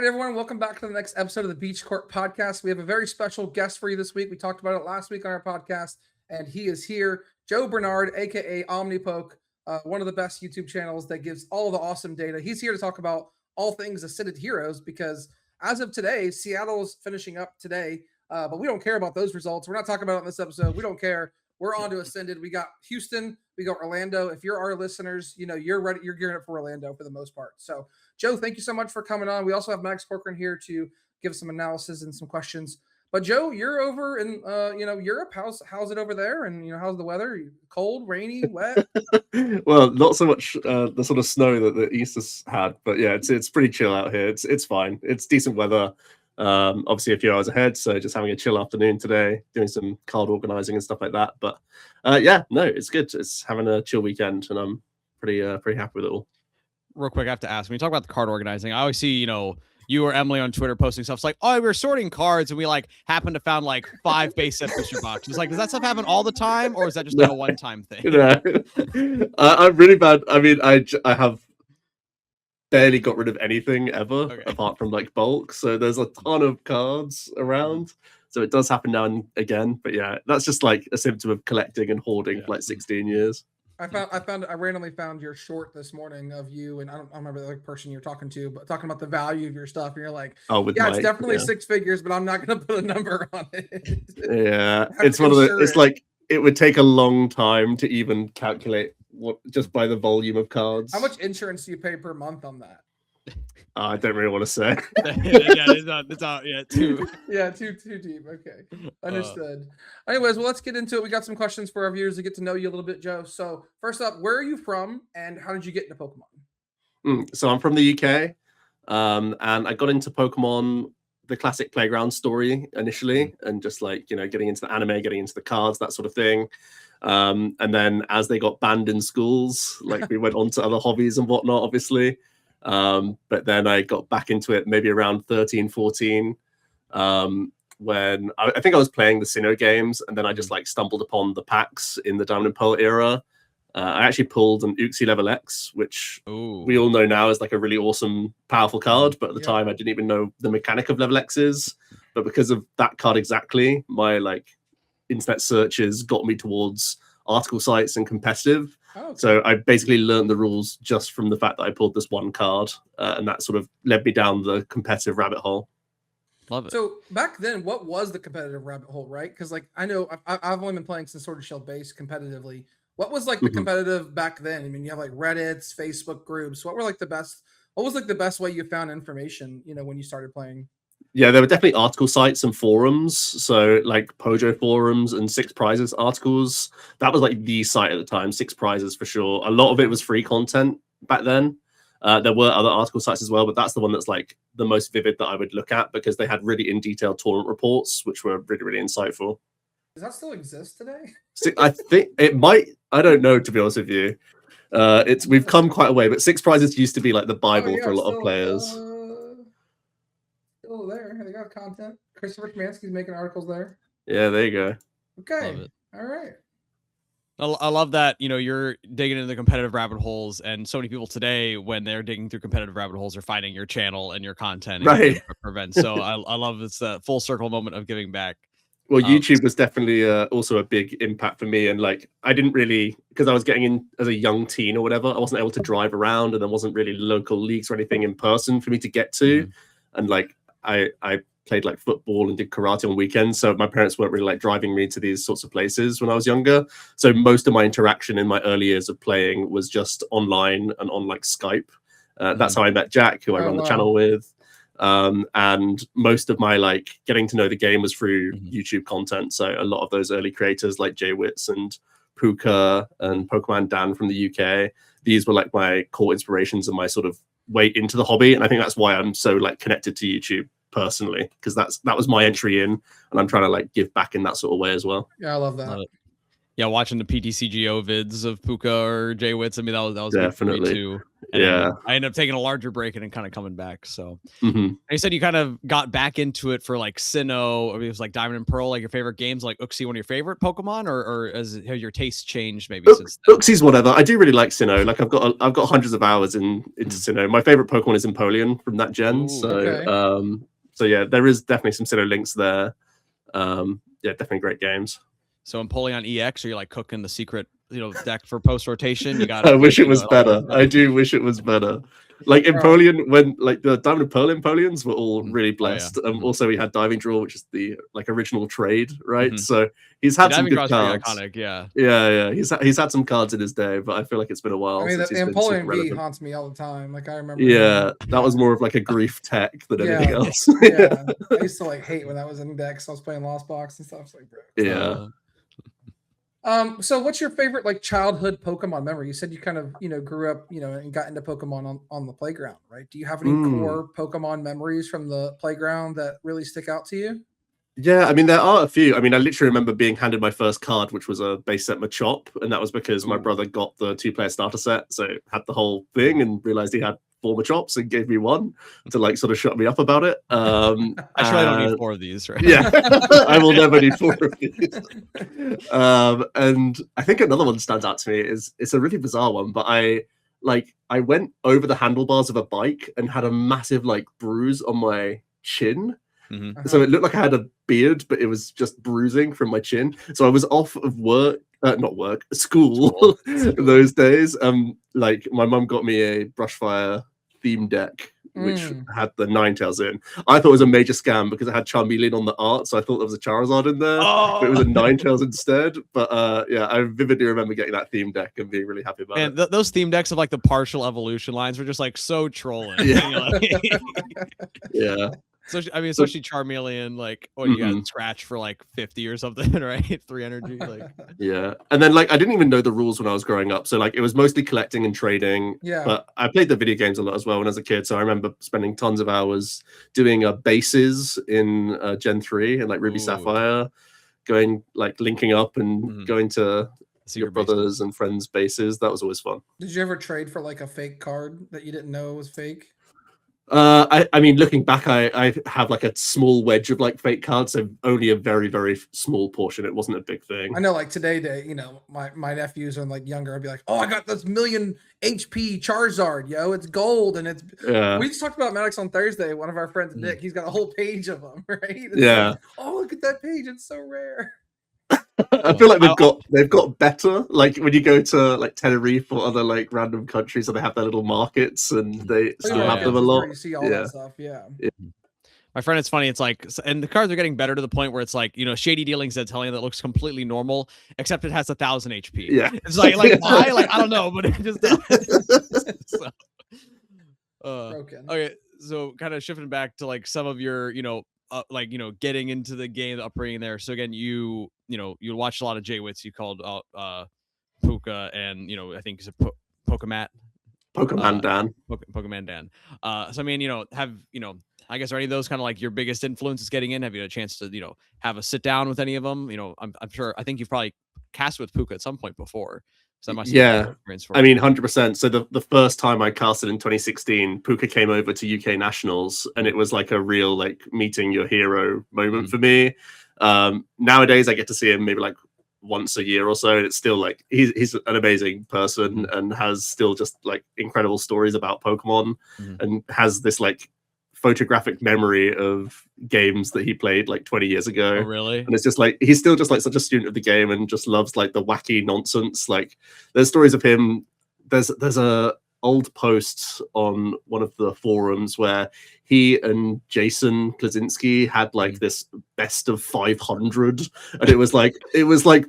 right, everyone, welcome back to the next episode of the Beach Court Podcast. We have a very special guest for you this week. We talked about it last week on our podcast, and he is here, Joe Bernard, aka Omnipoke, one of the best YouTube channels that gives all the awesome data. He's here to talk about all things Ascended Heroes because as of today, Seattle's finishing up today, but we don't care about those results. We're not talking about it in this episode. We don't care. We're on to Ascended. We got Houston. We got Orlando. If you're our listeners, you know, you're ready. You're gearing up for Orlando for the most part. So, Joe, thank you so much for coming on. We also have Max Corcoran here to give some analysis and some questions. But Joe, you're over in Europe. How's it over there? And how's the weather? Cold, rainy, wet? Well, not so much the sort of snow that the East has had, but yeah, it's pretty chill out here. It's fine. It's decent weather. Obviously a few hours ahead, so just having a chill afternoon today, doing some card organizing and stuff like that. But yeah, no, it's good. It's having a chill weekend, and I'm pretty happy with it all. Real quick, I have to ask, when you talk about the card organizing, I always see, you or Emily on Twitter posting stuff. It's like, oh, we were sorting cards and we happened to found 5 base set booster boxes. Does that stuff happen all the time, or is that just a one-time thing? I'm really bad. I mean, I have barely got rid of anything ever apart from bulk. So there's a ton of cards around. So it does happen now and again. But yeah, that's just a symptom of collecting and hoarding for 16 years. I randomly found your short this morning of you, and I don't remember the person you're talking to, but talking about the value of your stuff. And you're like, it's definitely 6 figures, but I'm not going to put a number on it. Yeah, it's one of the. It's it would take a long time to even calculate just by the volume of cards. How much insurance do you pay per month on that? I don't really want to say. Too deep. Okay, understood. Anyways, well, let's get into it. We got some questions for our viewers to get to know you a little bit, Joe. So first up, where are you from, and how did you get into Pokemon? So I'm from the UK, and I got into Pokemon, the classic playground story initially, and just getting into the anime, getting into the cards, that sort of thing. And then as they got banned in schools, we went on to other hobbies and whatnot, obviously. But then I got back into it maybe around 13, 14, when I think I was playing the Sinnoh games, and then I just stumbled upon the packs in the Diamond and Pearl era. I actually pulled an Uxie Level X, which we all know now is a really awesome, powerful card. But at the time, I didn't even know the mechanic of Level X's. But because of that card exactly, my internet searches got me towards article sites and competitive. So I basically learned the rules just from the fact that I pulled this one card, and that sort of led me down the competitive rabbit hole. Love it. So back then, what was the competitive rabbit hole, right? Because I know I've only been playing since Sword and Shield base competitively. What was the competitive back then? I mean, you have Reddits, Facebook groups. What were the best? What was the best way you found information? When you started playing. Yeah, there were definitely article sites and forums. So Pojo forums and Six Prizes articles. That was the site at the time. Six Prizes for sure. A lot of it was free content back then. There were other article sites as well, but that's the one that's the most vivid that I would look at because they had really in detail tournament reports, which were really, really insightful. Does that still exist today? I think it might. I don't know, to be honest with you. We've come quite a way, but Six Prizes used to be the Bible for a lot of players. Still there. They got content. Christopher Schmansky's making articles there. Yeah, there you go. Okay. All right. I love that, you're digging into the competitive rabbit holes, and so many people today, when they're digging through competitive rabbit holes, are finding your channel and your content and events. So I love it's a full circle moment of giving back. Well, YouTube was definitely also a big impact for me. And I didn't really, because I was getting in as a young teen or whatever, I wasn't able to drive around, and there wasn't really local leagues or anything in person for me to get to. And I played football and did karate on weekends. So my parents weren't really driving me to these sorts of places when I was younger. So most of my interaction in my early years of playing was just online and on Skype. That's how I met Jack, who I run the channel with. And most of my getting to know the game was through YouTube content. So a lot of those early creators like Jay Witz and Puka and Pokemon Dan from the UK, these were my core inspirations and my sort of way into the hobby. And I think that's why I'm so connected to YouTube personally, because that was my entry in, and I'm trying to give back in that sort of way as well. Yeah, I love that. Yeah, watching the PTCGO vids of Puka or J-Wits, I mean, that was good for me Definitely. too. And Yeah. I ended up taking a larger break and then kind of coming back. So Mhm. you said you kind of got back into it for like Sinnoh, or it was like Diamond and Pearl, like your favorite games, like Uxie, one of your favorite Pokemon, or have your tastes changed maybe since then? Uxie's whatever. I do really like Sinnoh. Like I've got hundreds of hours into Sinnoh. My favorite Pokemon is Empoleon from that gen. Ooh, So yeah, there is definitely some Sinnoh links there. Yeah, definitely great games. So Empoleon EX, are you like cooking the secret, deck for post rotation? You got. I wish it was better. I do wish it was better. Like Empoleon, when like the Diamond and Pearl Empoleons were all really blessed. Also, we had Diving Draw, which is the like original trade, right? So he's had some good cards. Iconic, yeah. Yeah. He's had some cards in his day, but I feel like it's been a while. I mean, since the he's been super Empoleon V relevant. haunts me all the time. Like I remember. Yeah, that was more of like a grief tech than anything else. Yeah, I used to like hate when that was in decks. I was playing Lost Box and stuff. It's like, bro. Yeah. So what's your favorite like childhood Pokemon memory? You said you kind of, grew up, and got into Pokemon on the playground, right? Do you have any core Pokemon memories from the playground that really stick out to you? Yeah, I mean, there are a few. I mean, I literally remember being handed my first card, which was a base set Machop, and that was because my brother got the 2-player starter set, so had the whole thing and realized he had 4 Machops and gave me one to like sort of shut me up about it. Actually, I don't need 4 of these, right? Yeah, I will never need 4 of these. And I think another one stands out to me it's a really bizarre one, but I went over the handlebars of a bike and had a massive like bruise on my chin. So it looked like I had a beard, but it was just bruising from my chin. So I was off of school those days. Like my mum got me a Brushfire theme deck, which had the Ninetales in. I thought it was a major scam because it had Charmeleon on the art, so I thought there was a Charizard in there, but it was a Ninetales instead. But yeah, I vividly remember getting that theme deck and being really happy about it. And those theme decks of like the partial evolution lines were just like so trolling. Yeah. So I mean, especially Charmeleon, like, you got Scratch for like 50 or something, right? 3 energy, like. Yeah, and then like I didn't even know the rules when I was growing up, so like it was mostly collecting and trading. Yeah. But I played the video games a lot as well when I was a kid, so I remember spending tons of hours doing bases in Gen 3 and like Ruby Sapphire, going like linking up and going to your brothers and friends' bases. That was always fun. Did you ever trade for like a fake card that you didn't know was fake? I mean, looking back, I have like a small wedge of like fake cards, so only a very, very small portion. It wasn't a big thing. I know, like today, my nephews are like younger. I'd be like, "Oh, I got this 1,000,000 HP Charizard, yo! It's gold, and it's." We just talked about Maddox on Thursday. One of our friends, Nick, he's got a whole page of them, right? It's like, oh, look at that page! It's so rare. I feel like they've got better. Like when you go to like Tenerife or other like random countries, so they have their little markets and they still have them a lot. You see all that stuff, yeah. My friend, it's funny. It's like, and the cards are getting better to the point where it's like, Shady Dealings that telling you that looks completely normal, except it has 1,000 HP. Yeah, it's like why? Like I don't know, but it just does. Broken. Okay, so kind of shifting back to like some of your, getting into the game, the upbringing there. So again, you watched a lot of J-Wits. You called out Puka and I think it's Pokemon Dan. Pokemon Dan. So I mean, I guess are any of those kind of like your biggest influences getting in? Have you had a chance to have a sit down with any of them? I'm sure. I think you've probably cast with Puka at some point before. So that must I mean, 100%. So the first time I casted in 2016, Puka came over to UK Nationals, and it was like a real like meeting your hero moment for me. Nowadays, I get to see him maybe like once a year or so, and it's still like he's an amazing person and has still just like incredible stories about Pokemon and has this like photographic memory of games that he played like 20 years ago. Oh, really? And it's just like he's still just like such a student of the game and just loves like the wacky nonsense. Like there's stories of him. There's a old post on one of the forums where he and Jason Klaczynski had like this best of 500, and it was like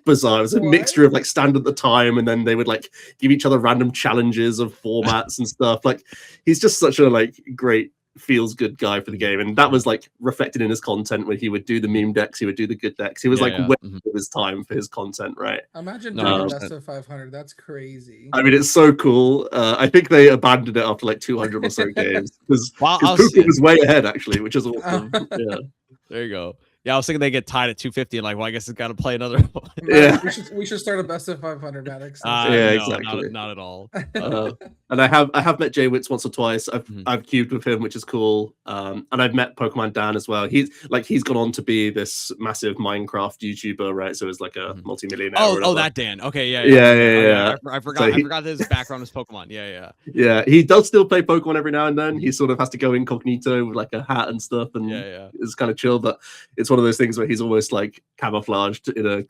bizarre. It was a mixture of like stand at the time, and then they would like give each other random challenges of formats and stuff. Like he's just such a like great feels good guy for the game, and that was like reflected in his content when he would do the meme decks, he would do the good decks. He was way ahead of his time for his content, right? Imagine doing best of 500. That's crazy. I mean, it's so cool. I think they abandoned it after like 200 or so games because Puka was way ahead actually, which is awesome. Yeah, there you go. Yeah, I was thinking they get tied at 250 and like, well, I guess it's got to play another one. Yeah. we should start a best of 500, Maddox. Yeah, No, exactly. not at all. And I have met Jay Witz once or twice. Mhm. I've cubed with him, which is cool. And I've met Pokemon Dan as well. He's gone on to be this massive Minecraft YouTuber, right? So he's like a multi-millionaire. Oh, that Dan. Okay, yeah. Yeah. I forgot his background is Pokemon. Yeah. He does still play Pokemon every now and then. He sort of has to go incognito with like a hat and stuff, and it's kind of chill. But it's one of those things where he's almost like camouflaged in a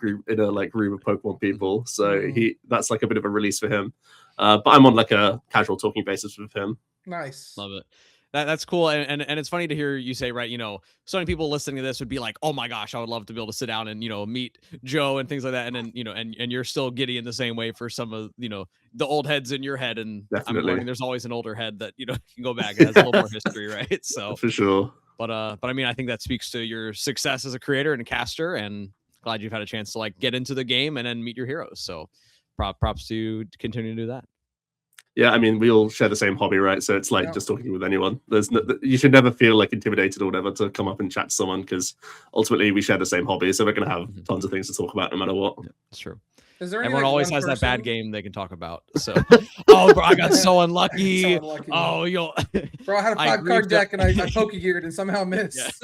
like room of Pokemon people. So that's like a bit of a release for him. But I'm on like a casual talking basis with him. Nice. Love it. That's cool. And it's funny to hear you say, right, so many people listening to this would be like, oh my gosh, I would love to be able to sit down and, meet Joe and things like that. And then, and you're still giddy in the same way for some of, the old heads in your head. And Definitely. I'm learning there's always an older head that, can go back and has a little more history, right? So for sure. But I mean, I think that speaks to your success as a creator and a caster, and glad you've had a chance to like get into the game and then meet your heroes. So props to you to continue to do that. Yeah, I mean, we all share the same hobby, right? So it's like just talking with anyone. You should never feel like intimidated or whatever to come up and chat to someone, because ultimately we share the same hobby. So we're going to have tons of things to talk about no matter what. Yeah, that's true. Is there Everyone always has that bad game they can talk about. So, oh, bro, I got so unlucky. Oh, yo, bro, I had a 5-card deck and I Pokegeared and somehow missed.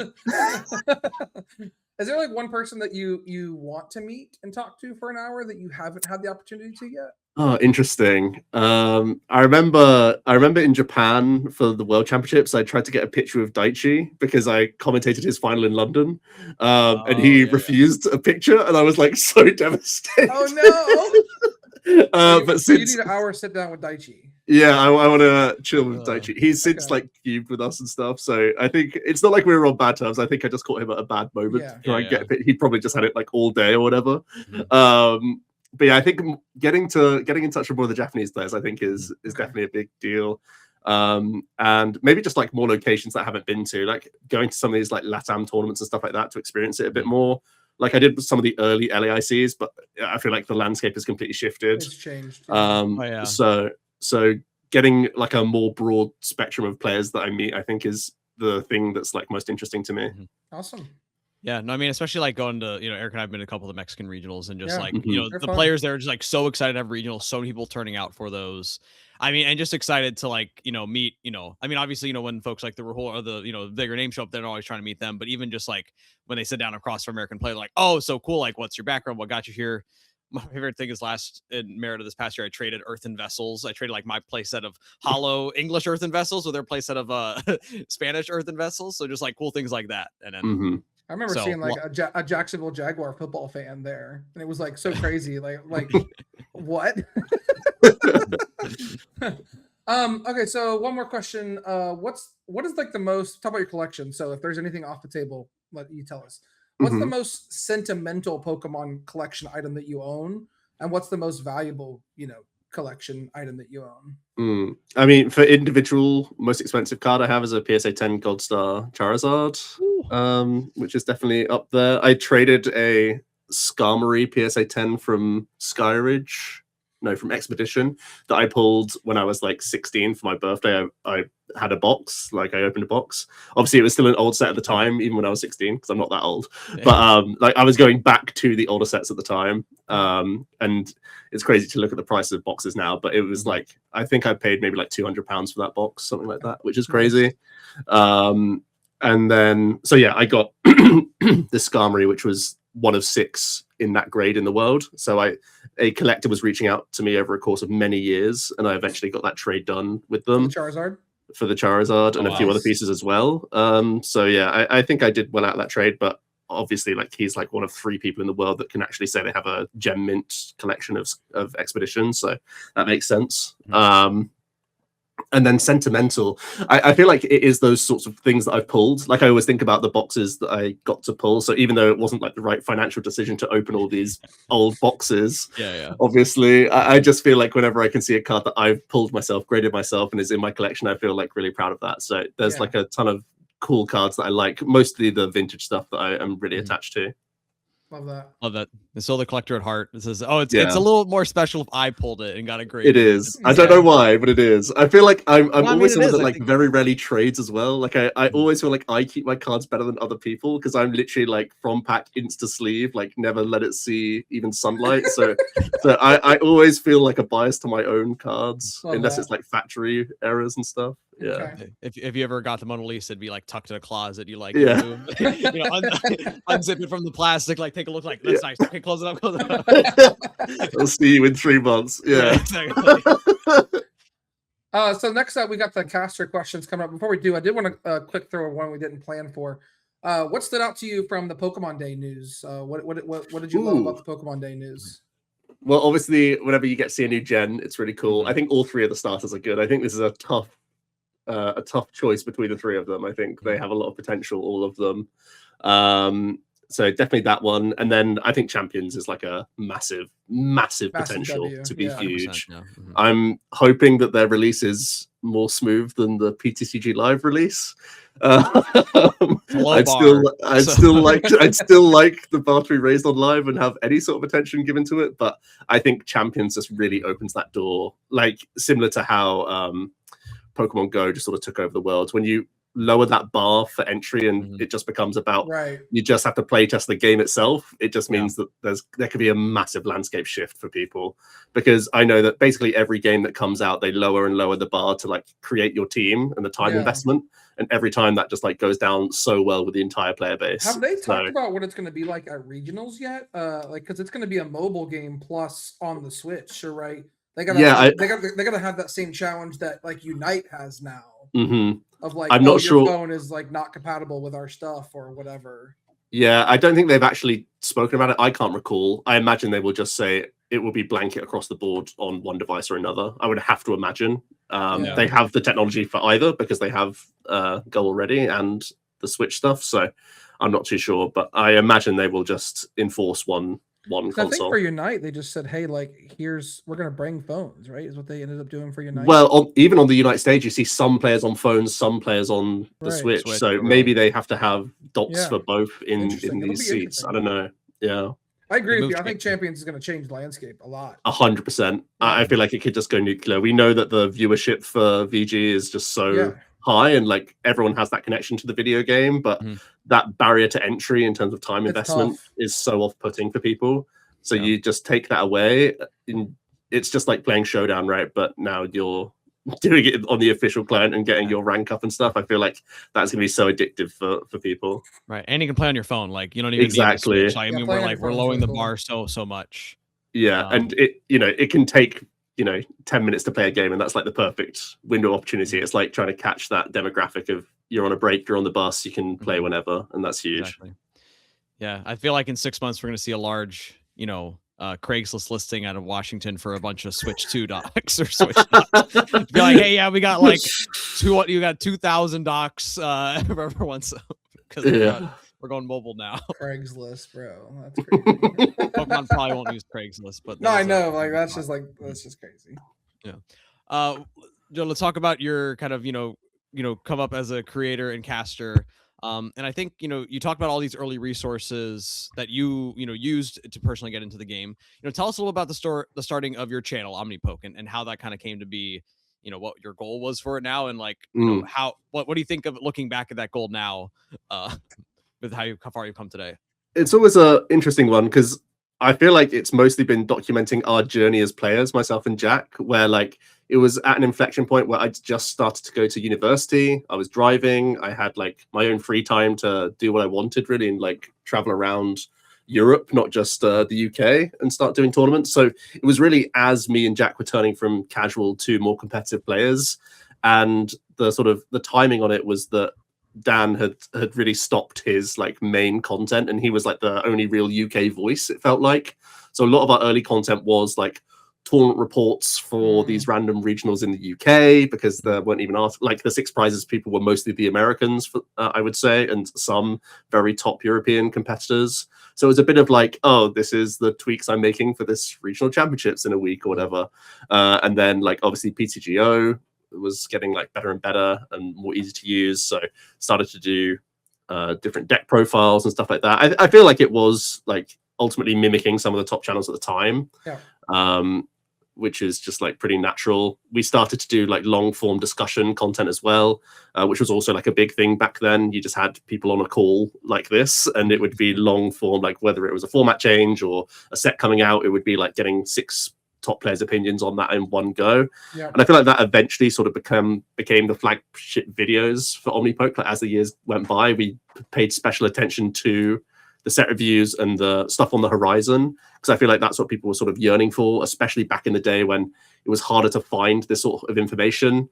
Is there like one person that you want to meet and talk to for an hour that you haven't had the opportunity to yet? Oh, interesting. I remember in Japan for the World Championships, I tried to get a picture of Daichi because I commentated his final in London, and he refused a picture, and I was like so devastated. Oh no! But so you need an hour sit down with Daichi. Yeah, I want to chill with Daichi. He's since like cubed with us and stuff, so I think it's not like we were on bad terms. I think I just caught him at a bad moment. He probably just had it like all day or whatever. But yeah, I think getting in touch with more of the Japanese players, I think is definitely a big deal. And maybe just like more locations that I haven't been to, like going to some of these like LATAM tournaments and stuff like that to experience it a bit more. Like I did with some of the early LAICs, but I feel like the landscape has completely shifted. It's changed. So getting like a more broad spectrum of players that I meet, I think is the thing that's like most interesting to me. Awesome. Yeah, no, I mean, especially like going to, Eric and I've been to a couple of the Mexican regionals, and just like, the players there are just like so excited to have regionals, so many people turning out for those. I mean, and just excited to like, meet, I mean, obviously, when folks like the Rahul or the, bigger names show up, they're always trying to meet them. But even just like when they sit down across from American play, like, oh, so cool. Like, what's your background? What got you here? My favorite thing is in Merida this past year, I traded earthen vessels. I traded like my playset of hollow English earthen vessels with their playset of Spanish earthen vessels. So just like cool things like that. And then I remember seeing like a Jacksonville Jaguar football fan there, and it was like so crazy. like what? Okay, so one more question. What is like the most, talk about your collection. So if there's anything off the table, let you tell us. What's the most sentimental Pokemon collection item that you own, and what's the most valuable, collection item that you own? I mean, for individual, most expensive card I have is a PSA 10 Gold Star Charizard, which is definitely up there. I traded a Skarmory PSA 10 from from Expedition that I pulled when I was like 16 for my birthday. I had a box, like I opened a box. Obviously, it was still an old set at the time, even when I was 16, because I'm not that old. Yeah. But like I was going back to the older sets at the time, and it's crazy to look at the price of boxes now. But it was like I think I paid maybe like £200 for that box, something like that, which is crazy. And then I got this Skarmory, which was one of 6 in that grade in the world. So a collector was reaching out to me over a course of many years, and I eventually got that trade done with them. For the Charizard and a few other pieces as well. I think I did well out of that trade, but obviously like he's like one of 3 people in the world that can actually say they have a gem mint collection of Expeditions, so that makes sense. And then sentimental, I feel like it is those sorts of things that I've pulled. Like I always think about the boxes that I got to pull. So even though it wasn't like the right financial decision to open all these old boxes, obviously, I just feel like whenever I can see a card that I've pulled myself, graded myself, and is in my collection, I feel like really proud of that. So there's like a ton of cool cards that I like, mostly the vintage stuff that I am really attached to. Love that. Love that. And so the collector at heart. It says, "Oh, it's Yeah. a little more special if I pulled it and got a great." It is. I don't know why, but it is. I feel like I'm Well, I mean, always it someone is, that I like think- very rarely trades as well. Like I Mhm. always feel like I keep my cards better than other people because I'm literally like from pack insta sleeve, like never let it see even sunlight. So I always feel like a bias to my own cards Love unless that. it's like factory errors and stuff. Yeah. Okay. If you ever got the Mona Lisa, it'd be like tucked in a closet. You like, Yeah. move, unzip it from the plastic, like take a look, like that's nice. Okay, close it up, close it up. I'll see you in 3 months. Yeah. exactly. So next up, we got the caster questions coming up. Before we do, I did want to quick throw one we didn't plan for. What stood out to you from the Pokemon Day news? What did you love about the Pokemon Day news? Well, obviously, whenever you get to see a new gen, it's really cool. Mhm. I think all 3 of the starters are good. I think this is a tough choice between the 3 of them. I think they have a lot of potential, all of them. So definitely that one. And then I think Champions is like a massive potential W, to be yeah. huge. Yeah. Mhm. I'm hoping that their release is more smooth than the PTCG Live release. I'd still like the bar to be raised on Live and have any sort of attention given to it. But I think Champions just really opens that door, like similar to how Pokemon Go just sort of took over the world. When you lower that bar for entry and it just becomes about you just have to play test the game itself, it just means that there could be a massive landscape shift for people, because I know that basically every game that comes out, they lower and lower the bar to like create your team and the time investment, and every time that just like goes down so well with the entire player base. Have they talked about what it's going to be like at regionals yet? Like, because it's going to be a mobile game plus on the Switch, so right? They gotta they gotta have that same challenge that like Unite has now. Of like, I'm not sure your phone is like not compatible with our stuff or whatever. Yeah, I don't think they've actually spoken about it. I can't recall. I imagine they will just say it will be blanket across the board on one device or another. I would have to imagine. They have the technology for either because they have Go already and the Switch stuff. So I'm not too sure, but I imagine they will just enforce one console. I think for Unite, they just said, "Hey, like, we're gonna bring phones," right? Is what they ended up doing for Unite. Well, even on the Unite stage, you see some players on phones, some players on the Switch. So maybe they have to have dots for both in these seats. I don't know. Yeah, I agree with you. I think Champions is going to change the landscape a lot. 100%. I feel like it could just go nuclear. We know that the viewership for VG is just so high, and like everyone has that connection to the video game, but that barrier to entry in terms of time investment is so off-putting for people. So you just take that away, and it's just like playing Showdown, right? But now you're doing it on the official client and getting your rank up and stuff. I feel like that's gonna be so addictive for people. Right, and you can play on your phone. Like you don't even need the Switch. Like, I mean, we're lowering the bar so much. Yeah, and it can take 10 minutes to play a game, and that's like the perfect window of opportunity. It's like trying to catch that demographic of you're on a break, you're on the bus, you can play whenever, and that's huge. Exactly. Yeah, I feel like in 6 months we're going to see a large, Craigslist listing out of Washington for a bunch of Switch 2 docs or Switch docs. Be like, hey, yeah, we got like 2,000 docs for everyone, because we're going mobile now. Craigslist, bro. That's crazy. Pokemon probably won't use Craigslist, but no, I know. Like that's just crazy. Yeah. Joe, let's talk about your kind of come up as a creator and caster. And I think you talked about all these early resources that you used to personally get into the game. Tell us a little about the starting of your channel, Omnipoke, and how that kind of came to be. What your goal was for it now, and like what do you think of it looking back at that goal now? With how far you've come today. It's always a interesting one because I feel like it's mostly been documenting our journey as players, myself and Jack, where like it was at an inflection point where I just started to go to university. I was driving. I had like my own free time to do what I wanted really, and like travel around Europe, not just the UK, and start doing tournaments. So it was really as me and Jack were turning from casual to more competitive players, and the timing on it was that Dan had really stopped his like main content, and he was like the only real UK voice, it felt like. So a lot of our early content was like tournament reports for these random regionals in the UK, because there weren't even like the 6 prizes people were mostly the Americans, I would say, and some very top European competitors. So it was a bit of like, oh, this is the tweaks I'm making for this regional championships in a week or whatever. And then like obviously PTGO was getting like better and better and more easy to use, so started to do different deck profiles and stuff like that. I feel like it was like ultimately mimicking some of the top channels at the time. Yeah. Which is just like pretty natural. We started to do like long form discussion content as well, which was also like a big thing back then. You just had people on a call like this, and it would be long form, like whether it was a format change or a set coming out, it would be like getting 6 top players' opinions on that in one go. Yeah. And I feel like that eventually sort of became the flagship videos for Omnipoke. Like as the years went by, we paid special attention to the set reviews and the stuff on the horizon, because I feel like that's what people were sort of yearning for, especially back in the day when it was harder to find this sort of information.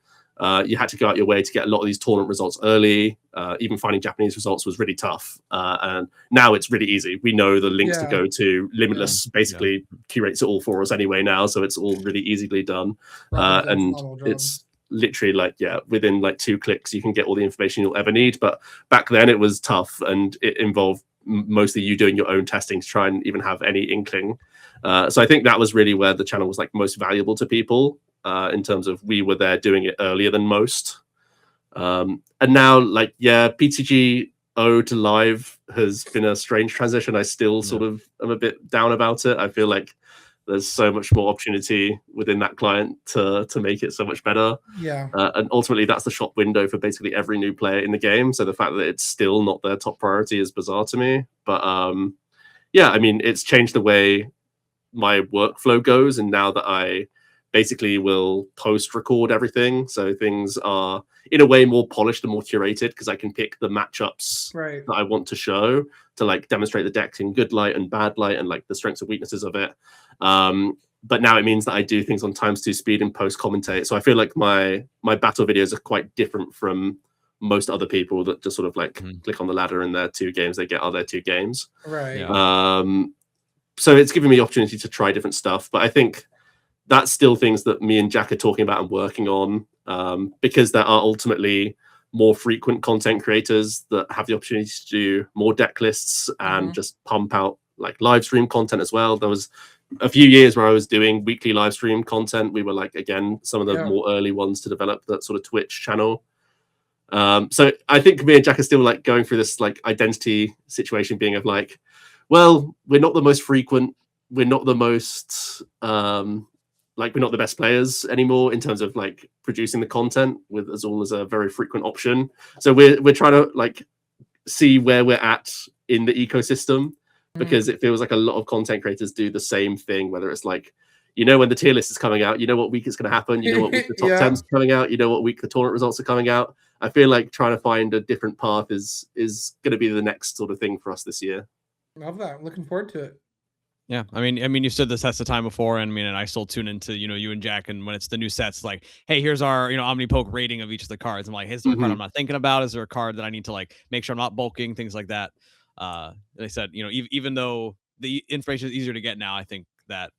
You had to go out your way to get a lot of these tournament results early. Even finding Japanese results was really tough. And now it's really easy. We know the links to go to. Limitless basically curates it all for us anyway now, so it's all really easily done. And it's literally like, within like 2 clicks, you can get all the information you'll ever need. But back then it was tough, and it involved mostly you doing your own testing to try and even have any inkling. So I think that was really where the channel was like most valuable to people, in terms of we were there doing it earlier than most. And now, like, PTGO to live has been a strange transition. I still sort of am a bit down about it. I feel like there's so much more opportunity within that client to make it so much better. Yeah. And ultimately, that's the shop window for basically every new player in the game. So the fact that it's still not their top priority is bizarre to me. But I mean, it's changed the way my workflow goes. And now that I basically will post-record everything, so things are in a way more polished and more curated, because I can pick the matchups that I want to show to like demonstrate the decks in good light and bad light and like the strengths and weaknesses of it. But now it means that I do things on ×2 speed and post commentate. So I feel like my battle videos are quite different from most other people that just sort of like click on the ladder and their 2 games they get are their 2 games. So it's given me the opportunity to try different stuff. But I think that's still things that me and Jack are talking about and working on, because there are ultimately more frequent content creators that have the opportunity to do more deck lists and just pump out like live stream content as well. There was a few years where I was doing weekly live stream content. We were like, again, some of the more early ones to develop that sort of Twitch channel. So I think me and Jack are still like going through this like identity situation, being of like, well, we're not the most frequent, we're not the most we're not the best players anymore in terms of like producing the content with as all as a very frequent option. So we're trying to like see where we're at in the ecosystem, because it feels like a lot of content creators do the same thing, whether it's like, when the tier list is coming out, what week it's going to happen, what week the top 10's coming out, what week the tournament results are coming out. I feel like trying to find a different path is going to be the next sort of thing for us this year. Love that. Looking forward to it. Yeah, I mean, you stood the test of time before, and and I still tune into, you and Jack, and when it's the new sets, like, hey, here's our, Omnipoke rating of each of the cards. I'm like, hey, is there a card I'm not thinking about? Is there a card that I need to like make sure I'm not bulking, things like that. They said, even though the information is easier to get now, I think that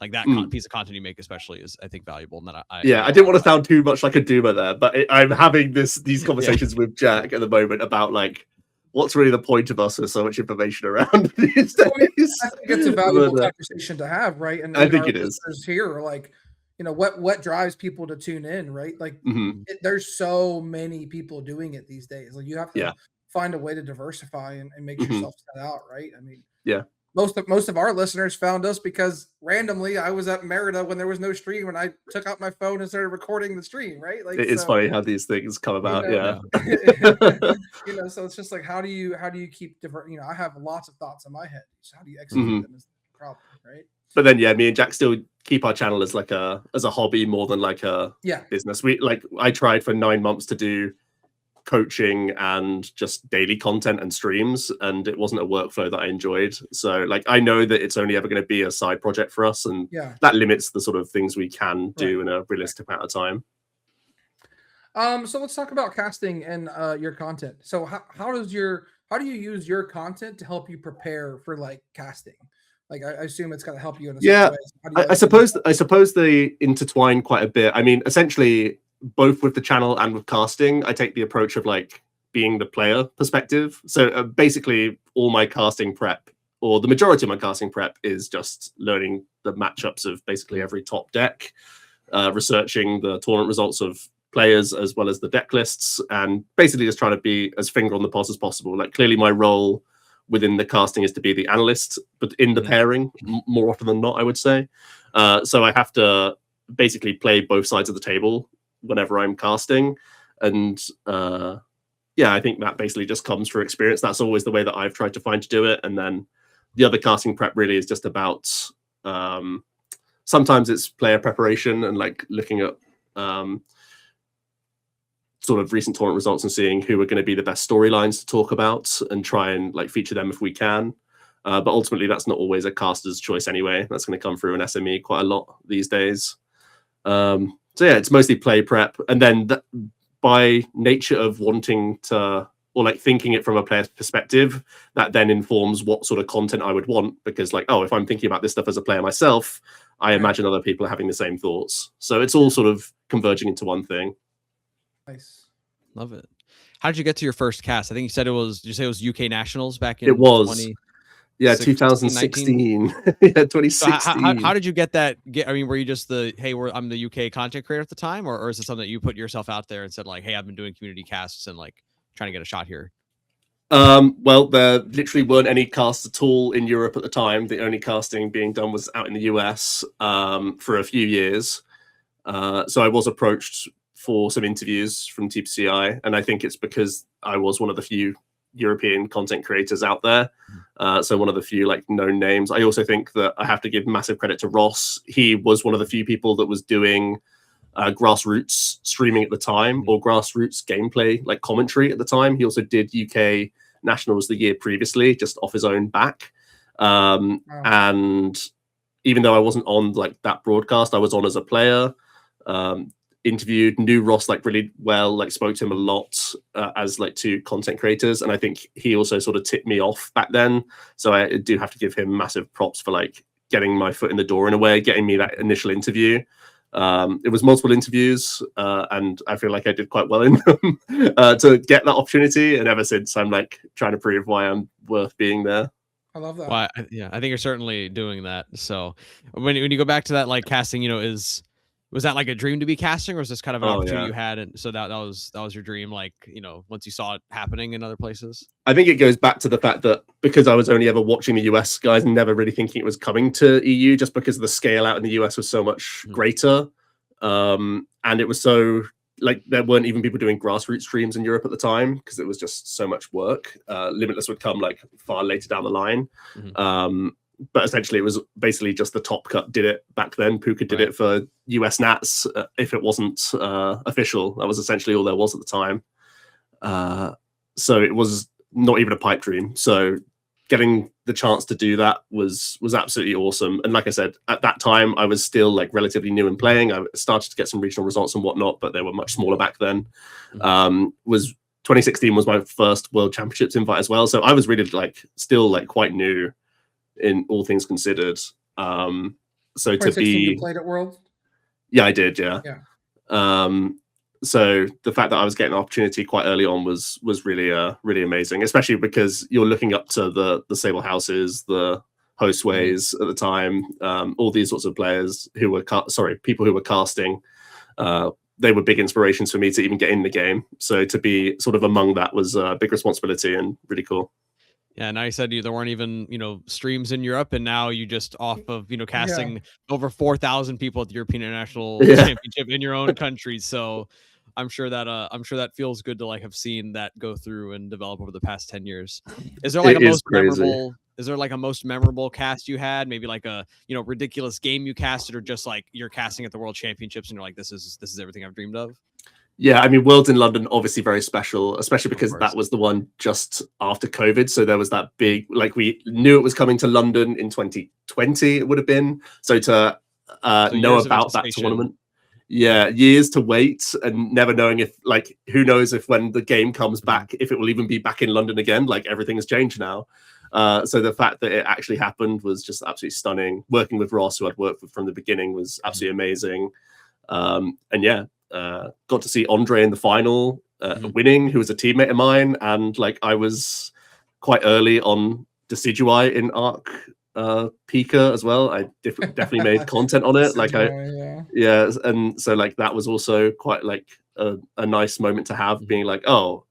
like that piece of content you make especially is, I think, valuable. And that I didn't want to sound too much like a doomer there, but I'm having these conversations with Jack at the moment about like, what's really the point of us with so much information around these days? I think it's a valuable conversation to have, right? And I think it is. Here, like, what drives people to tune in, right? Like, there's so many people doing it these days. Like, you have to find a way to diversify and make yourself stand out, right? I mean, most of our listeners found us because randomly I was at Merida when there was no stream, and I took out my phone and started recording the stream, right? Like, it's funny how these things come about. So it's just like, how do you keep different? I have lots of thoughts in my head. So how do you execute them is the problem, right? But then me and Jack still keep our channel as like a hobby more than like a business. I tried for 9 months to do coaching and just daily content and streams, and it wasn't a workflow that I enjoyed. So like, I know that it's only ever going to be a side project for us, and that limits the sort of things we can do in a realistic amount of time. So let's talk about casting and your content. So how do you use your content to help you prepare for like casting? Like, I assume it's going to help you in a certain way. So I suppose they intertwine quite a bit. I mean, essentially, both with the channel and with casting, I take the approach of like being the player perspective. So basically, all my casting prep, or the majority of my casting prep, is just learning the matchups of basically every top deck, researching the tournament results of players as well as the deck lists, and basically just trying to be as finger on the pulse as possible. Like, clearly my role within the casting is to be the analyst, but in the pairing more often than not, I would say. So I have to basically play both sides of the table whenever I'm casting, and I think that basically just comes through experience. That's always the way that I've tried to find to do it. And then the other casting prep really is just about sometimes it's player preparation and like looking at sort of recent tournament results and seeing who are going to be the best storylines to talk about and try and like feature them if we can. But ultimately, that's not always a caster's choice anyway. That's going to come through an SME quite a lot these days. So yeah, it's mostly play prep. And then by nature of wanting to, or like thinking it from a player's perspective, that then informs what sort of content I would want. Because like, oh, if I'm thinking about this stuff as a player myself, I imagine other people are having the same thoughts. So it's all sort of converging into one thing. Nice. Love it. How did you get to your first cast? I think you said it was, did you say it was UK Nationals back in It was 2016? 2016. Yeah, 2016. So how did you get that? I mean, were you just I'm the UK content creator at the time, or is it something that you put yourself out there and said like, hey, I've been doing community casts and like trying to get a shot here? Well, there literally weren't any casts at all in Europe at the time. The only casting being done was out in the US for a few years. So I was approached for some interviews from TPCI, and I think it's because I was one of the few European content creators out there. So one of the few like known names. I also think that I have to give massive credit to Ross. He was one of the few people that was doing grassroots streaming at the time, or grassroots gameplay like commentary at the time. He also did UK Nationals the year previously, just off his own back. And even though I wasn't on like that broadcast, I was on as a player. Interviewed, knew Ross like really well, like spoke to him a lot as like two content creators, and I think he also sort of tipped me off back then. So I do have to give him massive props for like getting my foot in the door in a way, getting me that initial interview. It was multiple interviews, and I feel like I did quite well in them to get that opportunity. And ever since, I'm like trying to prove why I'm worth being there. I love that. Well, I think you're certainly doing that. So when you go back to that like casting, was that like a dream to be casting, or was this kind of an opportunity you had? And so that was your dream, like, once you saw it happening in other places? I think it goes back to the fact that because I was only ever watching the US guys and never really thinking it was coming to EU, just because the scale out in the US was so much greater. And it was so like there weren't even people doing grassroots streams in Europe at the time because it was just so much work. Limitless would come like far later down the line. But essentially, it was basically just the Top Cut did it back then. Puka did it for US Nats if it wasn't official. That was essentially all there was at the time. So it was not even a pipe dream. So getting the chance to do that was absolutely awesome. And like I said, at that time, I was still like relatively new in playing. I started to get some regional results and whatnot, but they were much smaller back then. 2016 was my first World Championships invite as well. So I was really like still like quite new in all things considered. So to be, you played at World? Yeah, I did. Yeah. So the fact that I was getting an opportunity quite early on was really really amazing, especially because you're looking up to the Sable Houses, the Hostways at the time, all these sorts of players who were people who were casting. They were big inspirations for me to even get in the game. So to be sort of among that was a big responsibility and really cool. Yeah, now you said there weren't even streams in Europe, and now you just off of casting over 4,000 people at the European International Championship in your own country. So I'm sure that feels good to like have seen that go through and develop over the past 10 years. Is there like a most memorable cast you had? Maybe like a ridiculous game you casted, or just like you're casting at the World Championships and you're like, this is everything I've dreamed of? Yeah, I mean, Worlds in London, obviously very special, especially because that was the one just after COVID. So there was that big, like we knew it was coming to London in 2020, it would have been. So to know about that tournament, years to wait and never knowing if like, who knows if when the game comes back, if it will even be back in London again, like everything has changed now. So the fact that it actually happened was just absolutely stunning. Working with Ross, who I'd worked with from the beginning, was absolutely amazing. Got to see Andre in the final winning, who was a teammate of mine, and like I was quite early on Decidueye in Arc Pika as well. I definitely made content on it. Like and so like that was also quite like a nice moment to have, being like, oh,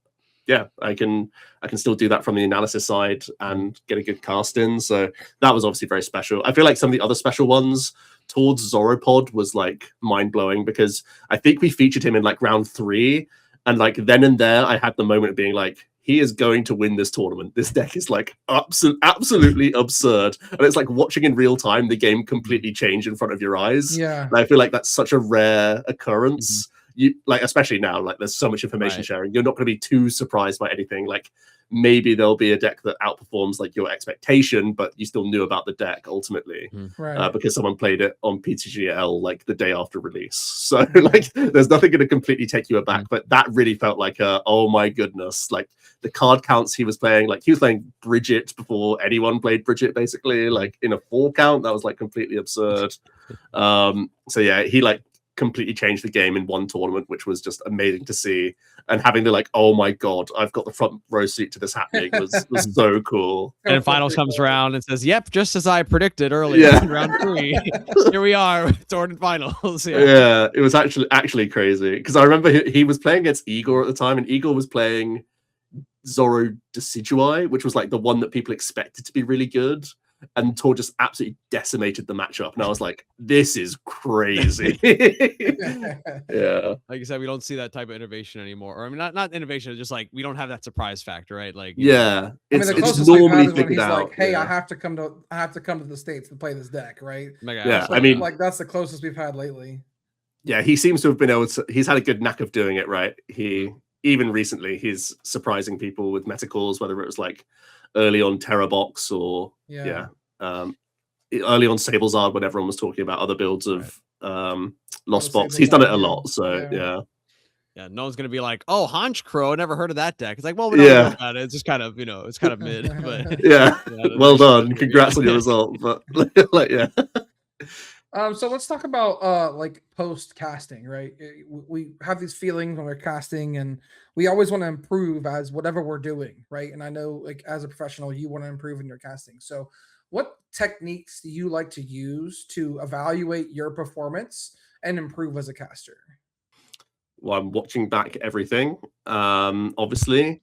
yeah, I can still do that from the analysis side and get a good cast in. So that was obviously very special. I feel like some of the other special ones towards Zoropod was like mind blowing, because I think we featured him in like round 3, and like then and there I had the moment of being like, he is going to win this tournament. This deck is like absolutely absurd, and it's like watching in real time the game completely change in front of your eyes. Yeah. And I feel like that's such a rare occurrence. You like, especially now, like there's so much information Right. sharing, you're not going to be too surprised by anything. Like maybe there'll be a deck that outperforms like your expectation, but you still knew about the deck ultimately, Right. because someone played it on PTGL like the day after release. So like there's nothing going to completely take you aback, but that really felt like oh my goodness, like the card counts he was playing, like he was playing Bridget before anyone played Bridget, basically, like in a 4 count. That was like completely absurd. So yeah, he like completely changed the game in one tournament, which was just amazing to see. And having the like, oh my god, I've got the front row seat to this happening was so cool. And then finals comes around and says, "Yep, just as I predicted earlier in round 3. Here we are, tournament finals." Yeah, it was actually crazy, because I remember he was playing against Igor at the time, and Igor was playing Zoro Decidueye, which was like the one that people expected to be really good. And Tor just absolutely decimated the matchup, and I was like, "This is crazy." Yeah, Like you said, we don't see that type of innovation anymore. Or I mean, not innovation, just like we don't have that surprise factor, right? Like, yeah, I mean, the it's closest we've had normally is when figured he's out. like, "Hey, yeah. I have to come to the States to play this deck," right? Yeah, So, I mean, like that's the closest we've had lately. yeah, he seems to have been able to. He's had a good knack of doing it, right? Even recently, he's surprising people with metacalls, whether it was like early on Terrabox or early on Sablezard, when everyone was talking about other builds of Lost Box. He's done it a lot, so yeah. Yeah, no one's gonna be like, "Oh, Haunch Crow, I never heard of that deck." It's like, well, we don't know about it. It's just kind of, it's kind of mid, but yeah. Well done, congrats on your result. But like, yeah. So let's talk about like post casting, right? We have these feelings when we're casting, and we always want to improve as whatever we're doing, right? And I know, like as a professional, you want to improve in your casting. So, what techniques do you like to use to evaluate your performance and improve as a caster? Well, I'm watching back everything. Obviously,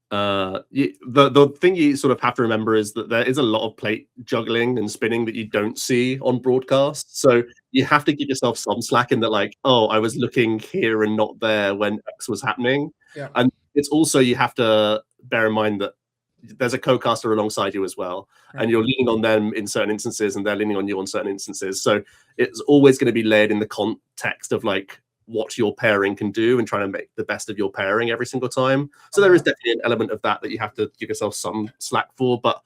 the thing you sort of have to remember is that there is a lot of plate juggling and spinning that you don't see on broadcast. So you have to give yourself some slack in that, like, oh, I was looking here and not there when X was happening. Yeah. And it's also, you have to bear in mind that there's a co-caster alongside you as well, and you're leaning on them in certain instances, and they're leaning on you on certain instances. So it's always going to be layered in the context of like what your pairing can do and trying to make the best of your pairing every single time. So there is definitely an element of that you have to give yourself some slack for. But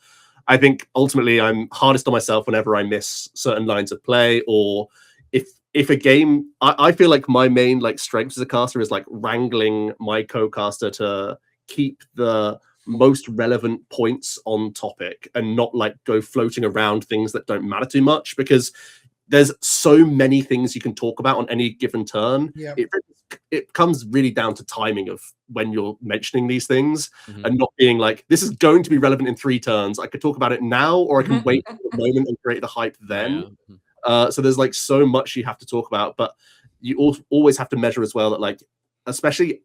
I think ultimately I'm hardest on myself whenever I miss certain lines of play, or if a game, I feel like my main like strength as a caster is like wrangling my co-caster to keep the most relevant points on topic and not like go floating around things that don't matter too much, because there's so many things you can talk about on any given turn. Yeah. It comes really down to timing of when you're mentioning these things, and not being like, this is going to be relevant in 3 turns. I could talk about it now, or I can wait for the moment and create the hype then. So there's like so much you have to talk about, but you always have to measure as well that like, especially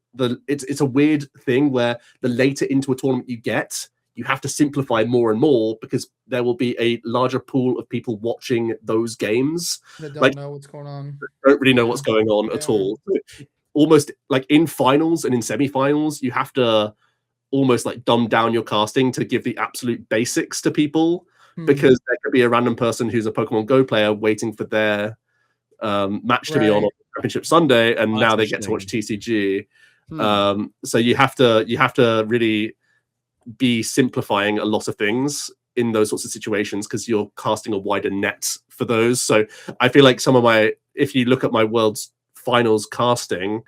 it's a weird thing where the later into a tournament you get, you have to simplify more and more, because there will be a larger pool of people watching those games that don't know what's going on. Don't really know what's going on at all. Almost like in finals and in semifinals, you have to almost like dumb down your casting to give the absolute basics to people, because there could be a random person who's a Pokemon Go player waiting for their match to be on Championship Sunday, and now they get to watch TCG. So you have to really be simplifying a lot of things in those sorts of situations, because you're casting a wider net for those. So I feel like if you look at my World's Finals casting,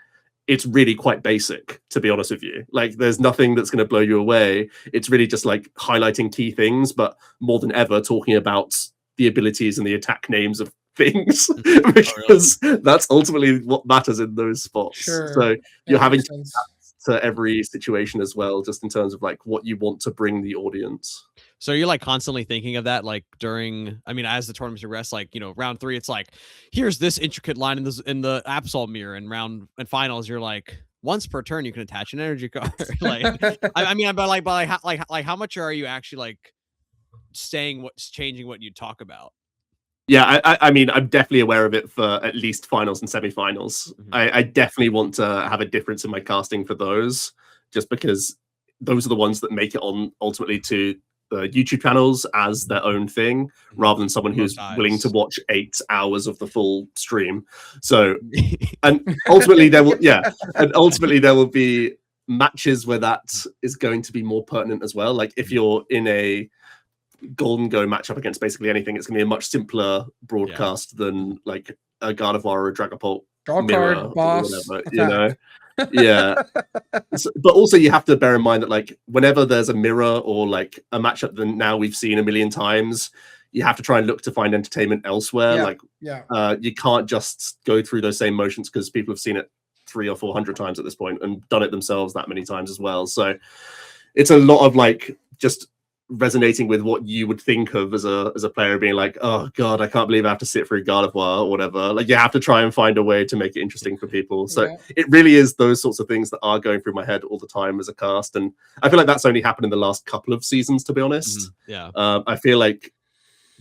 it's really quite basic, to be honest with you. Like there's nothing that's going to blow you away. It's really just like highlighting key things, but more than ever talking about the abilities and the attack names of things, because that's ultimately what matters in those spots. So you're having to every situation as well, just in terms of like what you want to bring the audience. So you're like constantly thinking of that, like during, I mean, as the tournament progresses, like, round 3, it's like, here's this intricate line in the Absol mirror, and finals, you're like, once per turn you can attach an energy card. Like, I mean, but how much are you actually like changing what you talk about? Yeah, I mean, I'm definitely aware of it for at least finals and semifinals. I definitely want to have a difference in my casting for those, just because those are the ones that make it on ultimately to the YouTube channels as their own thing, rather than someone who's willing to watch 8 hours of the full stream. So, and ultimately there will be matches where that is going to be more pertinent as well. Like if you're in a Golden Go matchup against basically anything, it's going to be a much simpler broadcast than like a Gardevoir or a Dragapult mirror card, boss, or whatever, you know. Yeah. But also you have to bear in mind that like whenever there's a mirror or like a matchup that now we've seen a million times, you have to try and look to find entertainment elsewhere. You can't just go through those same motions because people have seen it 300 or 400 times at this point and done it themselves that many times as well. So it's a lot of like just resonating with what you would think of as a player, being like, oh god, I can't believe I have to sit through Gardevoir or whatever. Like you have to try and find a way to make it interesting for people. So it really is those sorts of things that are going through my head all the time as a cast, and I feel like that's only happened in the last couple of seasons, to be honest. I feel like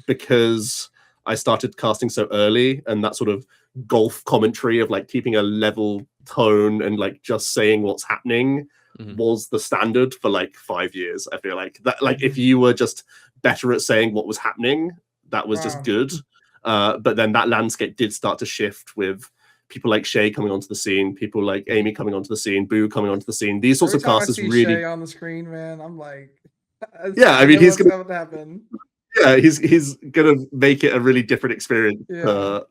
because I started casting so early, and that sort of golf commentary of like keeping a level tone and like just saying what's happening was the standard for like 5 years. I feel like that, like if you were just better at saying what was happening, that was just good. But then that landscape did start to shift with people like Shay coming onto the scene, people like Amy coming onto the scene, Boo coming onto the scene. These sorts of casters really Shay on the screen, man. I'm like, yeah, I mean, he's gonna happen. Yeah, he's gonna make it a really different experience for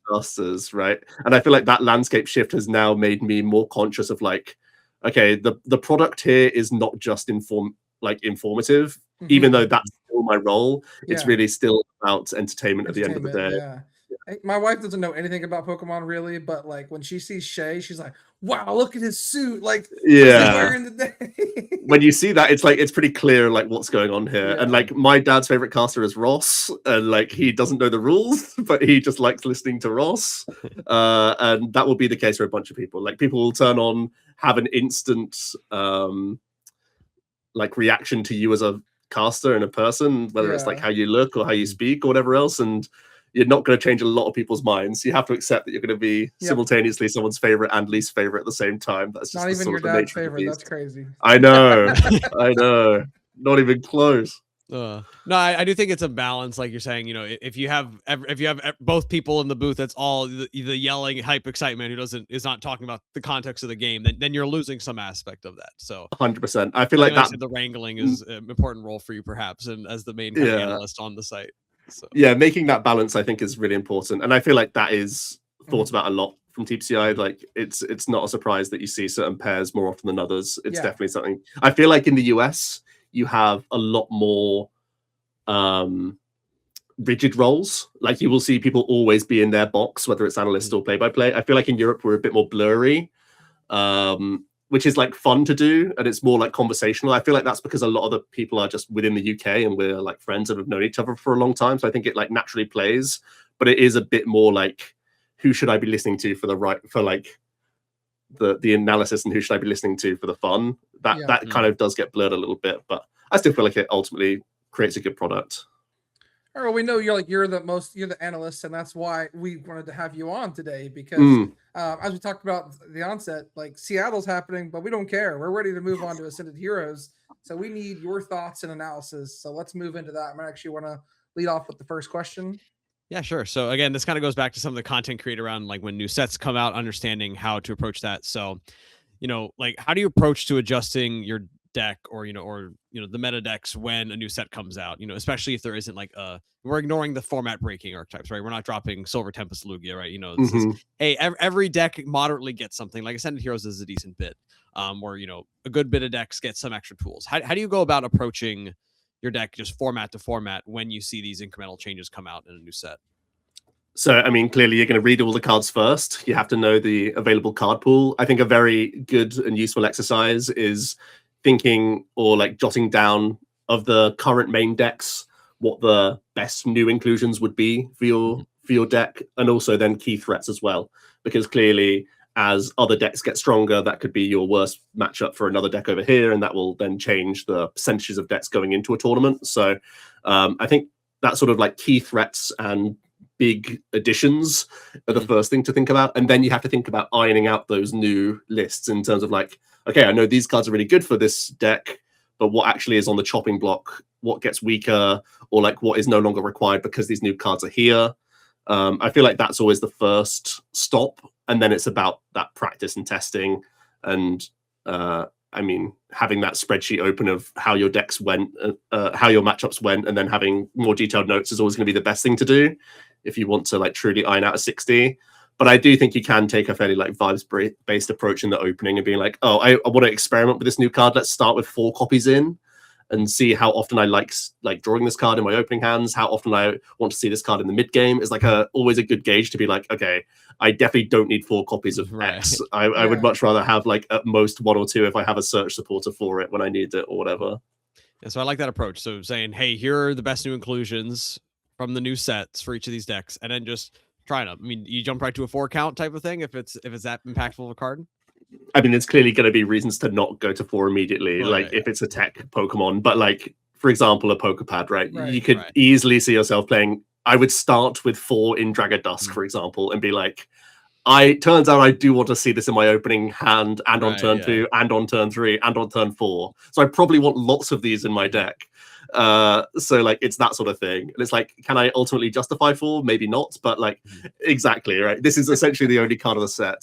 casters, right? And I feel like that landscape shift has now made me more conscious of like, okay, the product here is not just informative, even though that's still my role. It's really still about entertainment at the end of the day. Yeah. My wife doesn't know anything about Pokemon really, but like when she sees Shay, she's like, wow, look at his suit. Like, yeah, wearing today. When you see that, it's like it's pretty clear like what's going on here. And like my dad's favorite caster is Ross, and like he doesn't know the rules, but he just likes listening to Ross. And that will be the case for a bunch of people. Like people will turn on, have an instant like reaction to you as a caster and a person, whether it's like how you look or how you speak or whatever else, and you're not going to change a lot of people's minds. You have to accept that you're going to be simultaneously someone's favorite and least favorite at the same time. That's just not even your dad's favorite. That's crazy. I know. I know. Not even close. No, I do think it's a balance, like you're saying. You know, if you have both people in the booth, that's all the yelling, hype, excitement, is not talking about the context of the game, then you're losing some aspect of that. So 100%. I feel like that the wrangling is an important role for you, perhaps, and as the main analyst on the site. So. Yeah, making that balance, I think, is really important, and I feel like that is thought about a lot from TCI. Like, it's not a surprise that you see certain pairs more often than others. It's definitely something. I feel like in the US, you have a lot more rigid roles. Like, you will see people always be in their box, whether it's analyst or play-by-play. I feel like in Europe, we're a bit more blurry. Which is like fun to do, and it's more like conversational. I feel like that's because a lot of the people are just within the UK and we're like friends and have known each other for a long time. So I think it like naturally plays, but it is a bit more like, who should I be listening to for like the analysis, and who should I be listening to for the fun? That kind of does get blurred a little bit, but I still feel like it ultimately creates a good product. All right, we know you're the analyst, and that's why we wanted to have you on today, because as we talked about at the onset, like Seattle's happening, but we don't care. We're ready to move on to Ascended Heroes. So we need your thoughts and analysis. So let's move into that. I actually want to lead off with the first question. Yeah, sure. So again, this kind of goes back to some of the content created around like when new sets come out, understanding how to approach that. So, you know, like how do you approach to adjusting your deck or the meta decks when a new set comes out, especially if there isn't like we're ignoring the format breaking archetypes, right? We're not dropping Silver Tempest Lugia, right? This is, hey, every deck moderately gets something. Like Ascended Heroes is a decent bit, or a good bit of decks get some extra tools. How do you go about approaching your deck just format to format when you see these incremental changes come out in a new set? So, I mean, clearly you're going to read all the cards first. You have to know the available card pool. I think a very good and useful exercise is thinking or like jotting down of the current main decks what the best new inclusions would be for your deck, and also then key threats as well, because clearly as other decks get stronger, that could be your worst matchup for another deck over here, and that will then change the percentages of decks going into a tournament. So I think that sort of like key threats and big additions are the first thing to think about. And then you have to think about ironing out those new lists in terms of like, okay, I know these cards are really good for this deck, but what actually is on the chopping block, what gets weaker, or like what is no longer required because these new cards are here. I feel like that's always the first stop, and then it's about that practice and testing, and I mean, having that spreadsheet open of how your decks went, how your matchups went, and then having more detailed notes is always going to be the best thing to do if you want to like truly iron out a 60. But I do think you can take a fairly like vibes-based approach in the opening and being like, oh, I want to experiment with this new card. Let's start with 4 copies in and see how often I like drawing this card in my opening hands, how often I want to see this card in the mid game. Is like always a good gauge to be like, okay, I definitely don't need 4 copies of X. I would much rather have like at most 1 or 2 if I have a search supporter for it when I need it or whatever. Yeah, so I like that approach. So saying, hey, here are the best new inclusions from the new sets for each of these decks, and then just trying them. I mean, you jump right to a 4 count type of thing if it's that impactful of a card. I mean, it's clearly going to be reasons to not go to 4 immediately, if it's a tech Pokemon. But like, for example, a Pokepad, right? You could easily see yourself playing. I would start with 4 in Dragadusk, for example, and be like, turns out I do want to see this in my opening hand and on turn 2 and on turn 3 and on turn 4. So I probably want lots of these in my deck. So like it's that sort of thing, and it's like, can I ultimately justify 4? Maybe not, but like exactly right. This is essentially the only card of the set.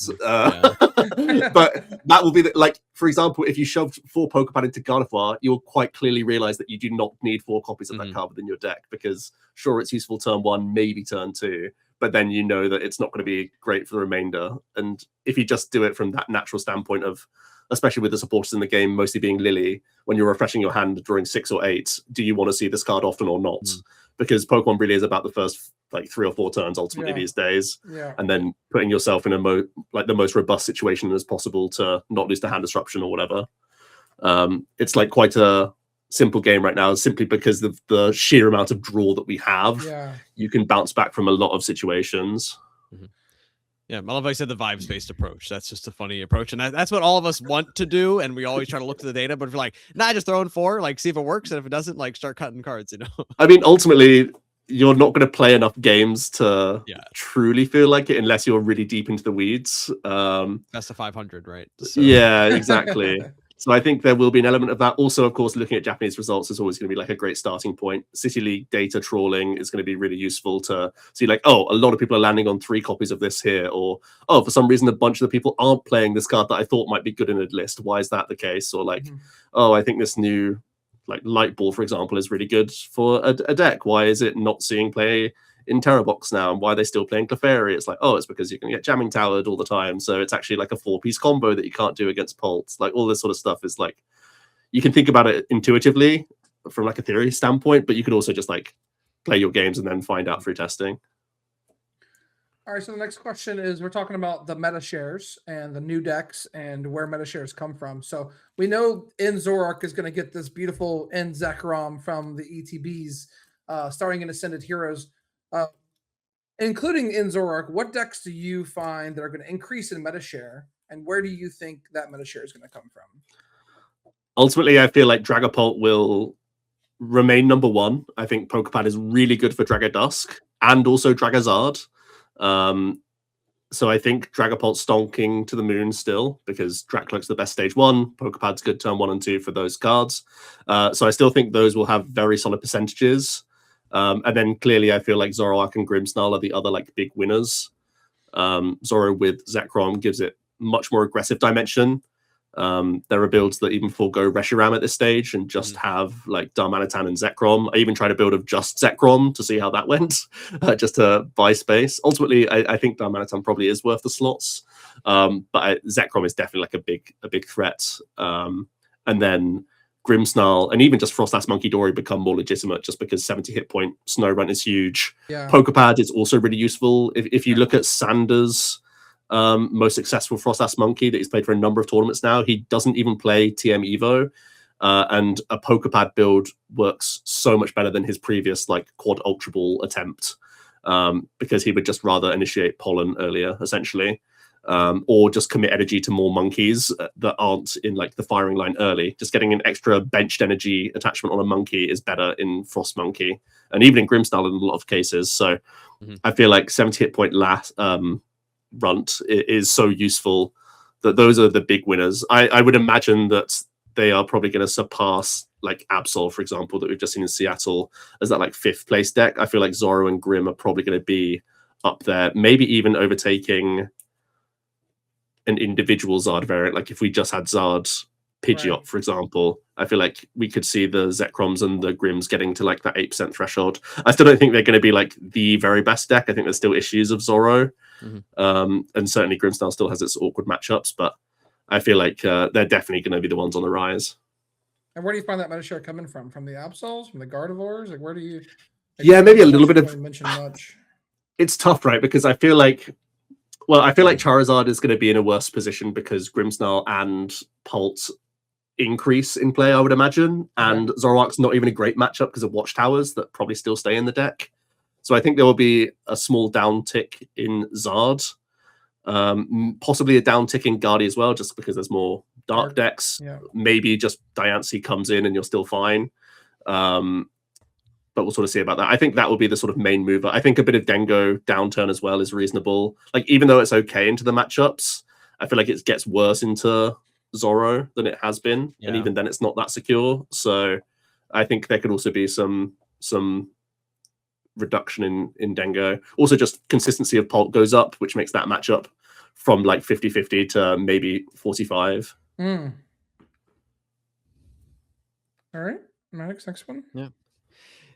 But that will be like, for example, if you shoved 4 Pokepad into Gardevoir, you'll quite clearly realize that you do not need 4 copies of that card within your deck, because sure, it's useful turn 1, maybe turn 2, but then you know that it's not going to be great for the remainder. And if you just do it from that natural standpoint of, especially with the supporters in the game mostly being Lily, when you're refreshing your hand during 6 or 8, do you want to see this card often or not? Because Pokemon really is about the first like 3 or 4 turns ultimately these days, and then putting yourself in the most robust situation as possible to not lose to hand disruption or whatever. It's like quite a simple game right now, simply because of the sheer amount of draw that we have. You can bounce back from a lot of situations. Yeah, I love how I said the vibes-based approach. That's just a funny approach, and that's what all of us want to do, and we always try to look to the data, but if you're like, nah, just throw in 4, like, see if it works, and if it doesn't, like, start cutting cards, you know? I mean, ultimately, you're not going to play enough games to truly feel like it unless you're really deep into the weeds. Best of 500, right? So. Yeah, exactly. So I think there will be an element of that. Also, of course, looking at Japanese results is always going to be like a great starting point. City League data trawling is going to be really useful to see like, oh, a lot of people are landing on 3 copies of this here, or, oh, for some reason, a bunch of the people aren't playing this card that I thought might be good in a list. Why is that the case? Or like, oh, I think this new like Light Ball, for example, is really good for a deck. Why is it not seeing play in Terrabox now, and why are they still playing Clefairy? It's like, oh, it's because you can get jamming towered all the time, so it's actually like a 4-piece combo that you can't do against Pulse. Like all this sort of stuff is like, you can think about it intuitively from like a theory standpoint, but you could also just like play your games and then find out through testing. All right, so the next question is, we're talking about the meta shares and the new decks and where meta shares come from. So we know In Zoroark is going to get this beautiful In Zekrom from the ETBs starting in Ascended Heroes. Including In Zoroark, what decks do you find that are going to increase in meta share, and where do you think that meta share is going to come from? Ultimately, I feel like Dragapult will remain number 1. I think Pokepad is really good for Dragadusk and also Dragazard. So I think Dragapult stonking to the moon still, because Dracloak's the best stage 1. Pokepad's good turn 1 and 2 for those cards. So I still think those will have very solid percentages. And then clearly I feel like Zoroark and Grimmsnarl are the other like big winners. Zoro with Zekrom gives it much more aggressive dimension. There are builds that even forego Reshiram at this stage and just have like Darmanitan and Zekrom. I even tried a build of just Zekrom to see how that went, just to buy space. Ultimately, I think Darmanitan probably is worth the slots, but Zekrom is definitely like a big threat. And then Grimmsnarl and even just Froslass Monkey Dory become more legitimate just because 70 hit point Snow Run is huge. Pokepad is also really useful. If you look at Sanders' most successful Froslass Monkey that he's played for a number of tournaments now, he doesn't even play TM Evo, and a Pokepad build works so much better than his previous like quad Ultra Ball attempt, because he would just rather initiate Pollen earlier essentially. or just commit energy to more monkeys that aren't in like the firing line early. Just getting an extra benched energy attachment on a monkey is better in Frost Monkey, and even in Grimstyle in a lot of cases. So I feel like 70 hit point last runt is so useful that those are the big winners. I would imagine that they are probably going to surpass like Absol, for example, that we've just seen in Seattle as that like 5th place deck. I feel like Zoro and Grim are probably going to be up there, maybe even overtaking an individual Zard variant. Like if we just had Zard Pidgeot, Right. for example, I feel like we could see the Zekroms and the Grims getting to like that 8% threshold. I still don't think they're going to be like the very best deck. I think there's still issues of Zoro. And certainly Grimstyle still has its awkward matchups, but I feel like they're definitely going to be the ones on the rise. And where do you find that meta share coming from? From the Absols? From the Gardevoirs? Like where do you? Like, Yeah, maybe a little bit of. Really mention much. It's tough, right? Because I feel like Charizard is going to be in a worse position because Grimmsnarl and Pult increase in play, I would imagine. And Zoroark's not even a great matchup because of Watchtowers that probably still stay in the deck. So I think there will be a small downtick in Zard. Possibly a downtick in Guardy as well, just because there's more dark decks. Yeah. Maybe just Diancie comes in and you're still fine. But we'll sort of see about that. I think that will be the sort of main mover. I think a bit of Dengo downturn as well is reasonable. Like, even though it's okay into the matchups, I feel like it gets worse into Zoro than it has been. Yeah. And even then it's not that secure. So I think there could also be some reduction in Dengo. Also just consistency of Pult goes up, which makes that matchup from like 50-50 to maybe 45. All right. Maddox, next one.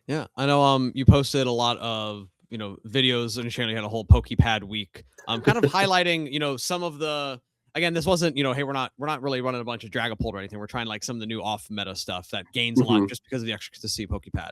Yeah, I know. You posted a lot of videos on your channel. You had a whole Pokepad week. Kind of highlighting some of the. Again, this wasn't hey, we're not really running a bunch of Dragapult or anything. We're trying like some of the new off meta stuff that gains a lot just because of the extra consistency Pokepad.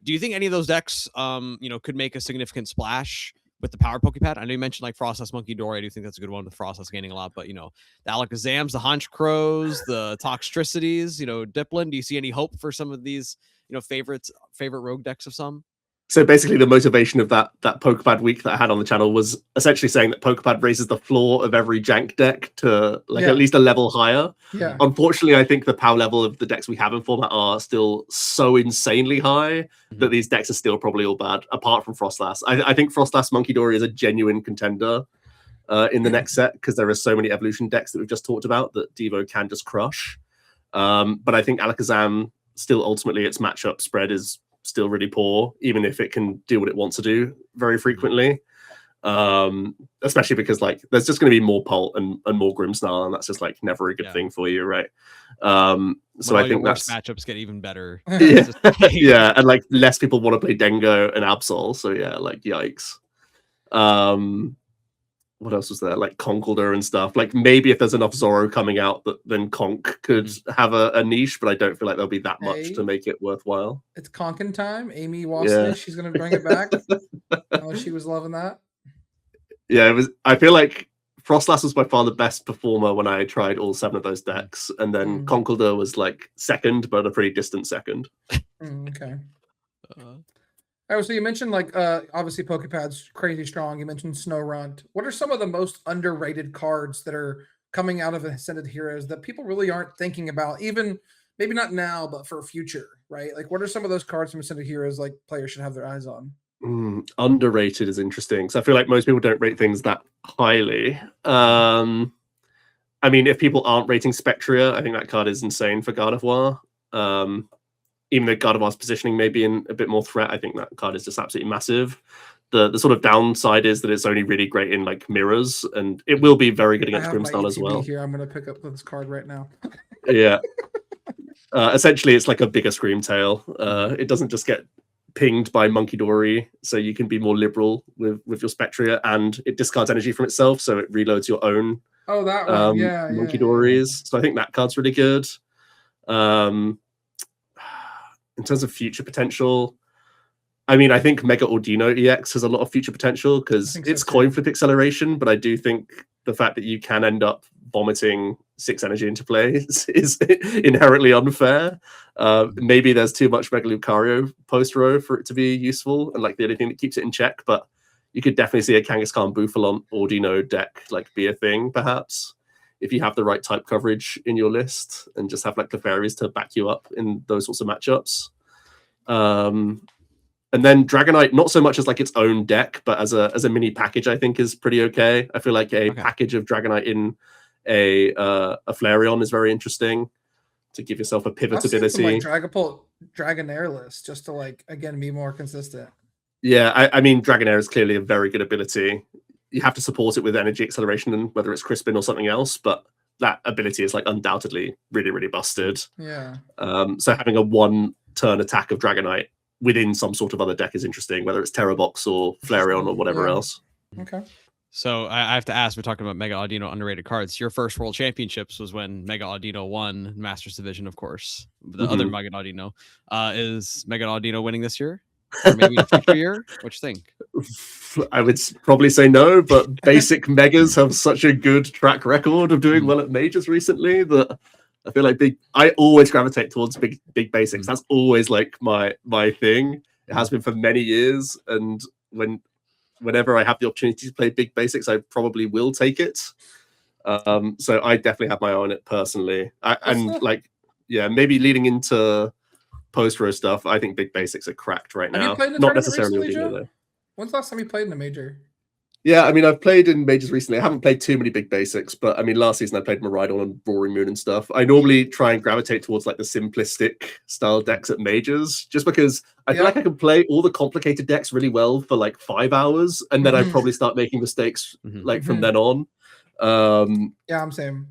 Do you think any of those decks could make a significant splash with the power Pokepad? I know you mentioned like Frostless Monkey Dory. I do think that's a good one with Frostless gaining a lot, but the Alakazams, the Honchkrows, the Toxtricities, Diplin. Do you see any hope for some of these favorite rogue decks of some? So basically the motivation of that Pokepad week that I had on the channel was essentially saying that Pokepad raises the floor of every jank deck to at least a level higher. Yeah. Unfortunately, I think the power level of the decks we have in format are still so insanely high that these decks are still probably all bad, apart from Frostlass. I think Frostlass Monkey Dory is a genuine contender in the next set because there are so many evolution decks that we've just talked about that Devo can just crush. But I think Alakazam still ultimately its matchup spread is still really poor, even if it can do what it wants to do very frequently. Especially because like there's just going to be more Pult and more Grimmsnarl, and that's just like never a good thing for you, right? So I think that's matchups get even better. Yeah, and like less people want to play Dengo and Absol, so yeah, like yikes. What else was there? Like Conkeldurr and stuff. Like maybe if there's enough Zoro coming out, then Conk could have a niche, but I don't feel like there'll be that much to make it worthwhile. It's Conkin time. Amy Wasney, she's gonna bring it back. She was loving that. Yeah, it was. I feel like Frostlass was by far the best performer when I tried all 7 of those decks, and then Conkeldurr was like second, but a pretty distant second. Okay. Oh, so you mentioned like obviously Pokepad's crazy strong. You mentioned Snorunt. What are some of the most underrated cards that are coming out of Ascended Heroes that people really aren't thinking about, even maybe not now, but for future, right? Like what are some of those cards from Ascended Heroes like players should have their eyes on? Underrated is interesting. So I feel like most people don't rate things that highly. I mean, if people aren't rating Spectria, I think that card is insane for Gardevoir. Even though Gardevoir's positioning may be in a bit more threat, I think that card is just absolutely massive. The sort of downside is that it's only really great in like mirrors, and it will be very good against Grimmsnarl as well. Here, I'm going to pick up this card right now. Yeah. Essentially, it's like a bigger Screamtail. It doesn't just get pinged by Monkey Dory, so you can be more liberal with your Spectria, and it discards energy from itself, so it reloads your own. Oh, that one, Monkey Dories. So I think that card's really good. In terms of future potential, I mean, I think Mega Ordino EX has a lot of future potential because it's coin flip acceleration, but I do think the fact that you can end up vomiting 6 energy into play is inherently unfair. Maybe there's too much Mega Lucario post row for it to be useful and like the only thing that keeps it in check, but you could definitely see a Kangaskhan Bufalon Audino deck like be a thing, perhaps, if you have the right type coverage in your list and just have like Clefairies to back you up in those sorts of matchups. And then Dragonite, not so much as like its own deck, but as a mini package, I think is pretty okay. I feel like a package of Dragonite in a Flareon is very interesting to give yourself a pivot ability. Some, like Dragonair list just to like again be more consistent. Yeah, I mean Dragonair is clearly a very good ability. You have to support it with energy acceleration and whether it's Crispin or something else, but that ability is like undoubtedly really, really busted. Yeah. So having a 1-turn attack of Dragonite within some sort of other deck is interesting, whether it's Terrabox or Flareon or whatever else. Okay. So I have to ask, we're talking about Mega Audino underrated cards. Your first World Championships was when Mega Audino won Masters Division, of course. The other Mega Audino. Is Mega Audino winning this year? Or maybe in a future year? What you think? I would probably say no, but basic Megas have such a good track record of doing well at majors recently that I feel like I always gravitate towards big basics. That's always like my thing. It has been for many years, and whenever I have the opportunity to play big basics, I probably will take it. So I definitely have my eye on it personally. Maybe leading into post-row stuff, I think big basics are cracked right now. Not necessarily recently, Joe? When's the last time you played in a major? Yeah, I mean, I've played in majors recently. I haven't played too many big basics, but I mean, last season I played Miraidon and Roaring Moon and stuff. I normally try and gravitate towards like the simplistic style decks at majors, just because I feel like I can play all the complicated decks really well for like 5 hours, and then I probably start making mistakes like from then on. Yeah, I'm same.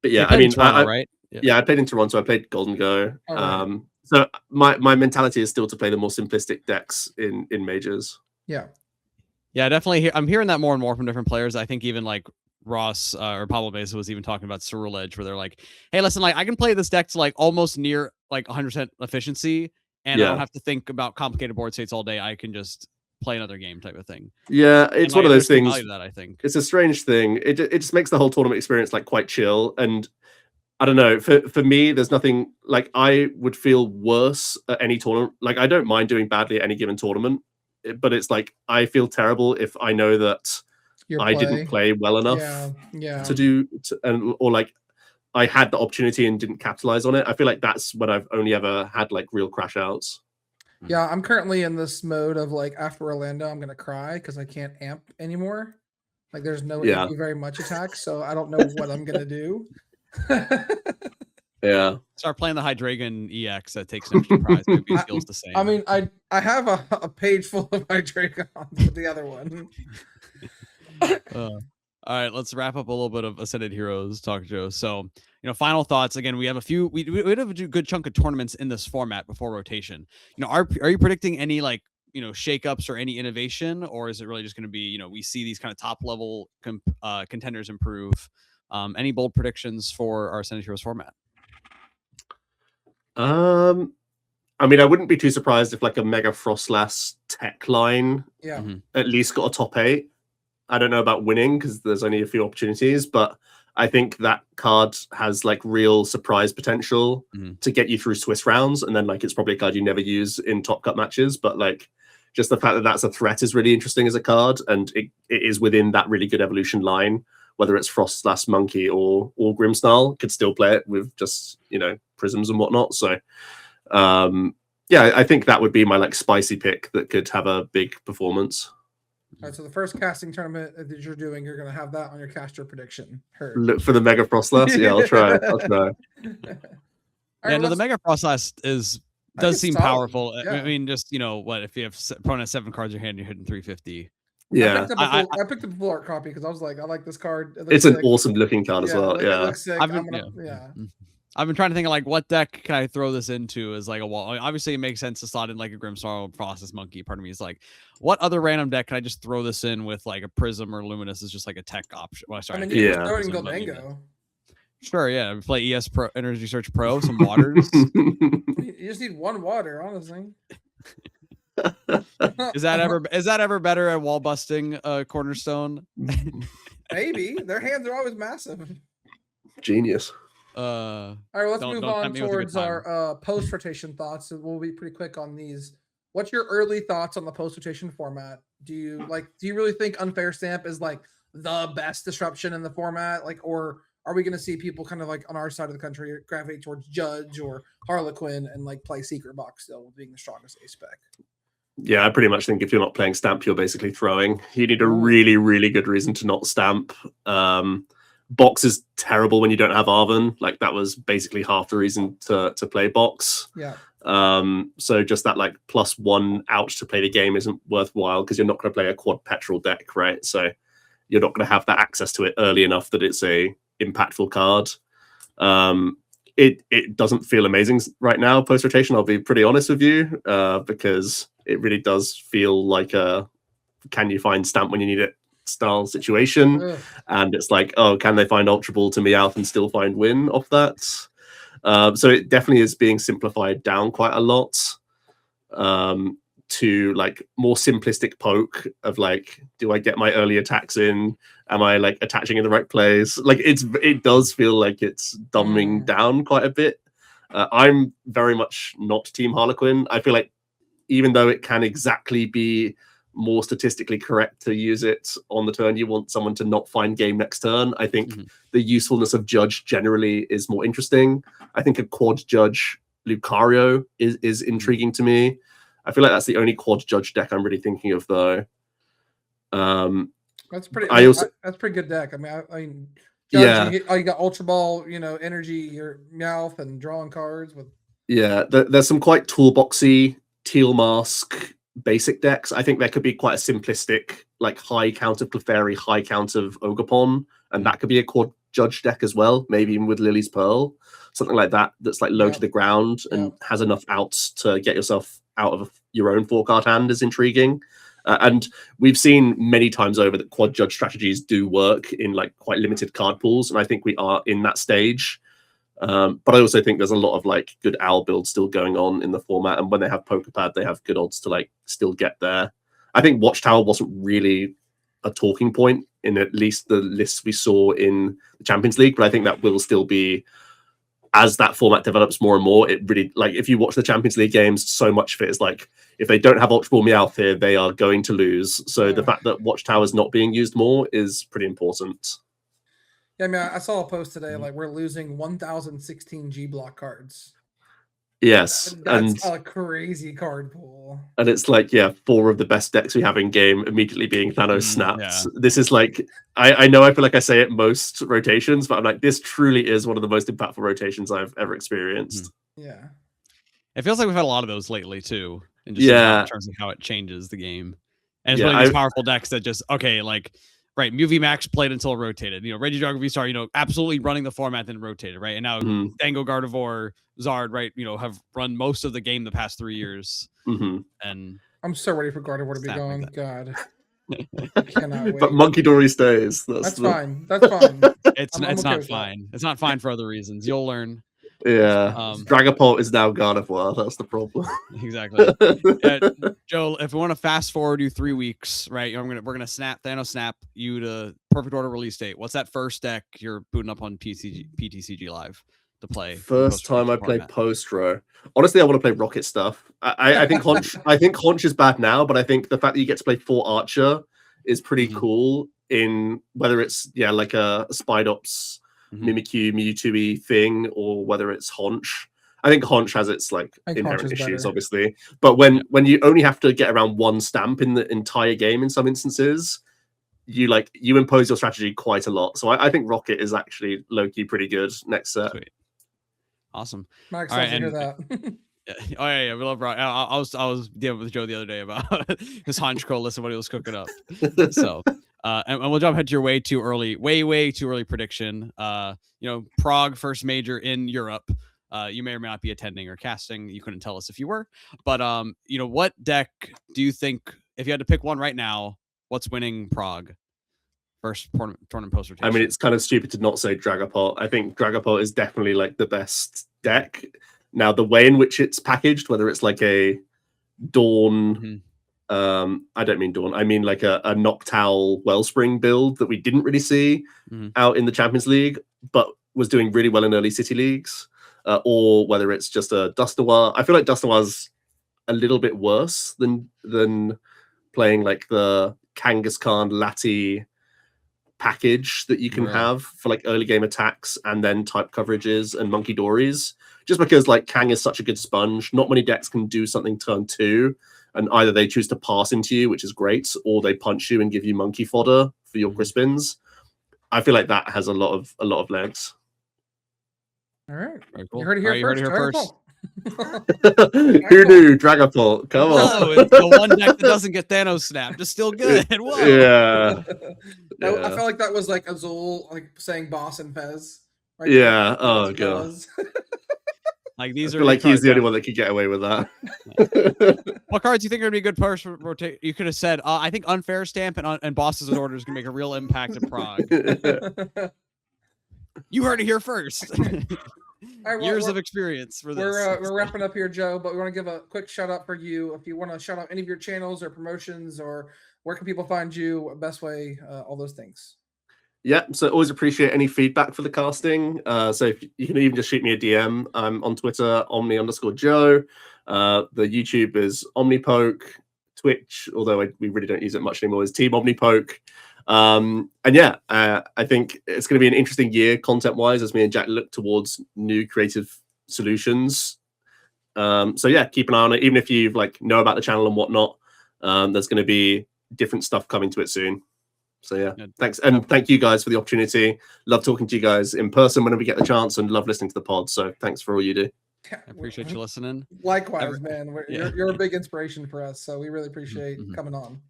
But yeah, I mean, right? Yeah, I played in Toronto. I played Golden Go. So my mentality is still to play the more simplistic decks in majors. Yeah, definitely. I'm hearing that more and more from different players. I think even like Ross or Pablo Mesa was even talking about Ceruledge Edge, where they're like, "Hey, listen, like I can play this deck to like almost near like 100% efficiency, and I don't have to think about complicated board states all day. I can just play another game," type of thing. Yeah, it's one of those things. That I think it's a strange thing. It just makes the whole tournament experience like quite chill. And I don't know. For me, there's nothing like I would feel worse at any tournament. Like I don't mind doing badly at any given tournament. But it's like I feel terrible if I know that I didn't play well enough or like I had the opportunity and didn't capitalize on it. I feel like that's when I've only ever had like real crash outs. Yeah, I'm currently in this mode of like after Orlando, I'm gonna cry because I can't amp anymore. Like there's no very much attack, so I don't know what I'm gonna do. Yeah. Start playing the Hydreigon EX that takes an extra prize. Maybe it feels the same. I mean, I have a page full of Hydreigon with the other one. All right, let's wrap up a little bit of Ascended Heroes talk, Joe. So, final thoughts. Again, we have a few. We have a good chunk of tournaments in this format before rotation. Are you predicting any like shakeups or any innovation, or is it really just going to be we see these kind of top level contenders improve? Any bold predictions for our Ascended Heroes format? I mean, I wouldn't be too surprised if like a Mega Frostlass tech line at least got a top 8. I don't know about winning because there's only a few opportunities, but I think that card has like real surprise potential to get you through Swiss rounds, and then like it's probably a card you never use in Top Cup matches, but like just the fact that that's a threat is really interesting as a card, and it is within that really good evolution line. Whether it's Frostlass Monkey or Grimmsnarl, could still play it with just prisms and whatnot. So I think that would be my like spicy pick that could have a big performance. All right, so the first casting tournament that you're doing, you're going to have that on your caster prediction. Look for the Mega Frostlass. Yeah, I'll try. The Mega Frostlass does seem powerful. Yeah. I mean, just what if you have opponent has 7 cards in your hand, you're hitting 350. Yeah, I picked up the full art copy because I was like, I like this card. It's an awesome looking card as well. It looks sick. I've been trying to think of like what deck can I throw this into as like a wall. I mean, obviously, it makes sense to slot in like a Grimmsnarl, Frostlass Monkey. Part of me is like, what other random deck can I just throw this in with like a Prism or Luminous as just like a tech option? Well, sorry, you can throw it in Goldango. Sure, yeah. Play ES Pro, Energy Search Pro, some waters. You just need 1 water, honestly. Is that ever better at wall busting Cornerstone? Maybe their hands are always massive. Genius. All right, let's move on towards our post rotation thoughts. We'll be pretty quick on these. What's your early thoughts on the post rotation format? Do you really think Unfair Stamp is like the best disruption in the format? Like, or are we going to see people kind of like on our side of the country gravitate towards Judge or Harlequin and like play Secret Box still being the strongest ace spec? Yeah, I pretty much think if you're not playing Stamp, you're basically throwing. You need a really, really good reason to not Stamp. Box is terrible when you don't have Arven. Like that was basically half the reason to play Box. Yeah. So just that like +1 out to play the game isn't worthwhile because you're not going to play a quad petrol deck, right? So you're not going to have that access to it early enough that it's a impactful card. It doesn't feel amazing right now post rotation. I'll be pretty honest with you, because it really does feel like a can you find Stamp when you need it style situation. Ugh. And it's like, oh, can they find Ultra Ball to Meowth and still find win off that? So it definitely is being simplified down quite a lot, to like more simplistic poke of like, do I get my early attacks in? Am I like attaching in the right place? Like it does feel like it's dumbing down quite a bit. I'm very much not Team Harlequin. I feel like even though it can exactly be more statistically correct to use it on the turn, you want someone to not find game next turn. I think the usefulness of Judge generally is more interesting. I think a quad Judge Lucario is intriguing to me. I feel like that's the only quad Judge deck I'm really thinking of, though. That's pretty. That's pretty good deck. I mean, Judge, you got Ultra Ball, energy, your mouth, and drawing cards with. Yeah, there's some quite toolboxy Teal Mask basic decks. I think there could be quite a simplistic, like high count of Clefairy, high count of Ogerpon, and that could be a quad Judge deck as well. Maybe even with Lily's Pearl, something like that. That's like low to the ground and has enough outs to get yourself out of your own 4-card hand is intriguing. And we've seen many times over that quad Judge strategies do work in like quite limited card pools, and I think we are in that stage. But I also think there's a lot of like good owl builds still going on in the format, and when they have PokePad, they have good odds to like still get there. I think Watchtower wasn't really a talking point in at least the lists we saw in the Champions League, but I think that will still be, as that format develops more and more. It really, like, if you watch the Champions League games, so much of it is like, if they don't have Ultra Ball Meowth here, they are going to lose. So the fact that Watchtower is not being used more is pretty important. Yeah, I mean, I saw a post today, like, we're losing 1,016 G block cards. Yes. That's a crazy card pool. And it's like, 4 of the best decks we have in game immediately being Thanos snapped. Yeah. This is like, I know I feel like I say it most rotations, but I'm like, this truly is one of the most impactful rotations I've ever experienced. Yeah. It feels like we've had a lot of those lately too. And just in terms of how it changes the game. And it's one of these powerful decks that just, like, right, Mew Max played until it rotated. Regidrago V-Star, absolutely running the format, then rotated, right? And now Dango, Gardevoir, Zard, right, have run most of the game the past 3 years. And I'm so ready for Gardevoir to be gone. Like God. I cannot wait. But Monkey Dory stays. That's fine. That's fine. It's not fine. It's not fine for other reasons. You'll learn. Yeah, Dragapult is now Gardevoir. That's the problem. Exactly. Joe, if we want to fast forward you 3 weeks, right? We're gonna Thanos snap you to perfect order release date. What's that first deck you're booting up on PTCG Live to play? First time I play post row. Honestly, I want to play Rocket stuff. I think Haunch. I think Haunch is bad now, but I think the fact that you get to play 4 Archer is pretty cool. In whether it's like a Spidops, Mimikyu, Mewtwo-y thing, or whether it's Haunch. I think Haunch has its like inherent issues, obviously. But when you only have to get around 1 stamp in the entire game in some instances, you impose your strategy quite a lot. So I think Rocket is actually low-key pretty good next set. Sweet. Awesome. I'm excited to hear that. Oh yeah, we love Rocket. I was dealing with Joe the other day about his Haunch Crow list and what he was cooking up. So and we'll jump ahead to your way too early prediction. Prague first major in Europe. You may or may not be attending or casting. You couldn't tell us if you were, but what deck do you think, if you had to pick one right now, what's winning Prague first tournament post rotation? I mean, it's kind of stupid to not say Dragapult. I think Dragapult is definitely like the best deck. Now, the way in which it's packaged, whether it's like a Dawn. I don't mean Dawn. I mean like a Noctowl Wellspring build that we didn't really see out in the Champions League, but was doing really well in early city leagues, or whether it's just a Dusknoir. I feel like Dusknoir's a little bit worse than playing like the Kangaskhan Lati package that you can have for like early game attacks and then type coverages and Monkey Dories. Just because like Kang is such a good sponge, not many decks can do something turn 2, and either they choose to pass into you, which is great, or they punch you and give you monkey fodder for your Crispins. I feel like that has a lot of legs. All right, Very cool. You heard it here All right, first. Who knew? Dragapult, come on. Whoa, it's the one deck that doesn't get Thanos snapped. Just still good. Whoa. Yeah. I felt like that was like Azul like saying boss and Fez. Right? Yeah. That's Oh what that god. was. Like these I are feel like your he's the only cards, one that could get away with that. What cards do you think are gonna be good first rotate? You could have said, I think Unfair Stamp and Bosses and Orders can make a real impact in Prague. You heard it here first. All right, Years of experience for this. We're wrapping up here, Joe, but we want to give a quick shout out for you. If you want to shout out any of your channels or promotions, or where can people find you, best way, all those things. Yeah, so always appreciate any feedback for the casting. So if you can even just shoot me a DM. I'm on Twitter, Omni_Joe. The YouTube is Omnipoke. Twitch, although we really don't use it much anymore, is Team Omnipoke. And yeah, I think it's going to be an interesting year content-wise as me and Jack look towards new creative solutions. So yeah, keep an eye on it. Even if you know about the channel and whatnot, there's going to be different stuff coming to it soon. So yeah, thanks. And thank you guys for the opportunity. Love talking to you guys in person whenever we get the chance, and love listening to the pod. So thanks for all you do. Yeah, I appreciate you listening. Likewise, man. You're a big inspiration for us, so we really appreciate coming on.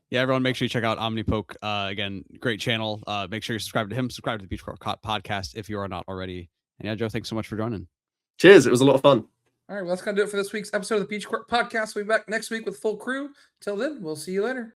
Yeah, everyone, make sure you check out Omnipoke. Again, great channel. Make sure you subscribe to him. Subscribe to the Beach Court podcast if you are not already. And yeah, Joe, thanks so much for joining. Cheers. It was a lot of fun. All right, well, that's going to do it for this week's episode of the Beach Court podcast. We'll be back next week with full crew. Till then, we'll see you later.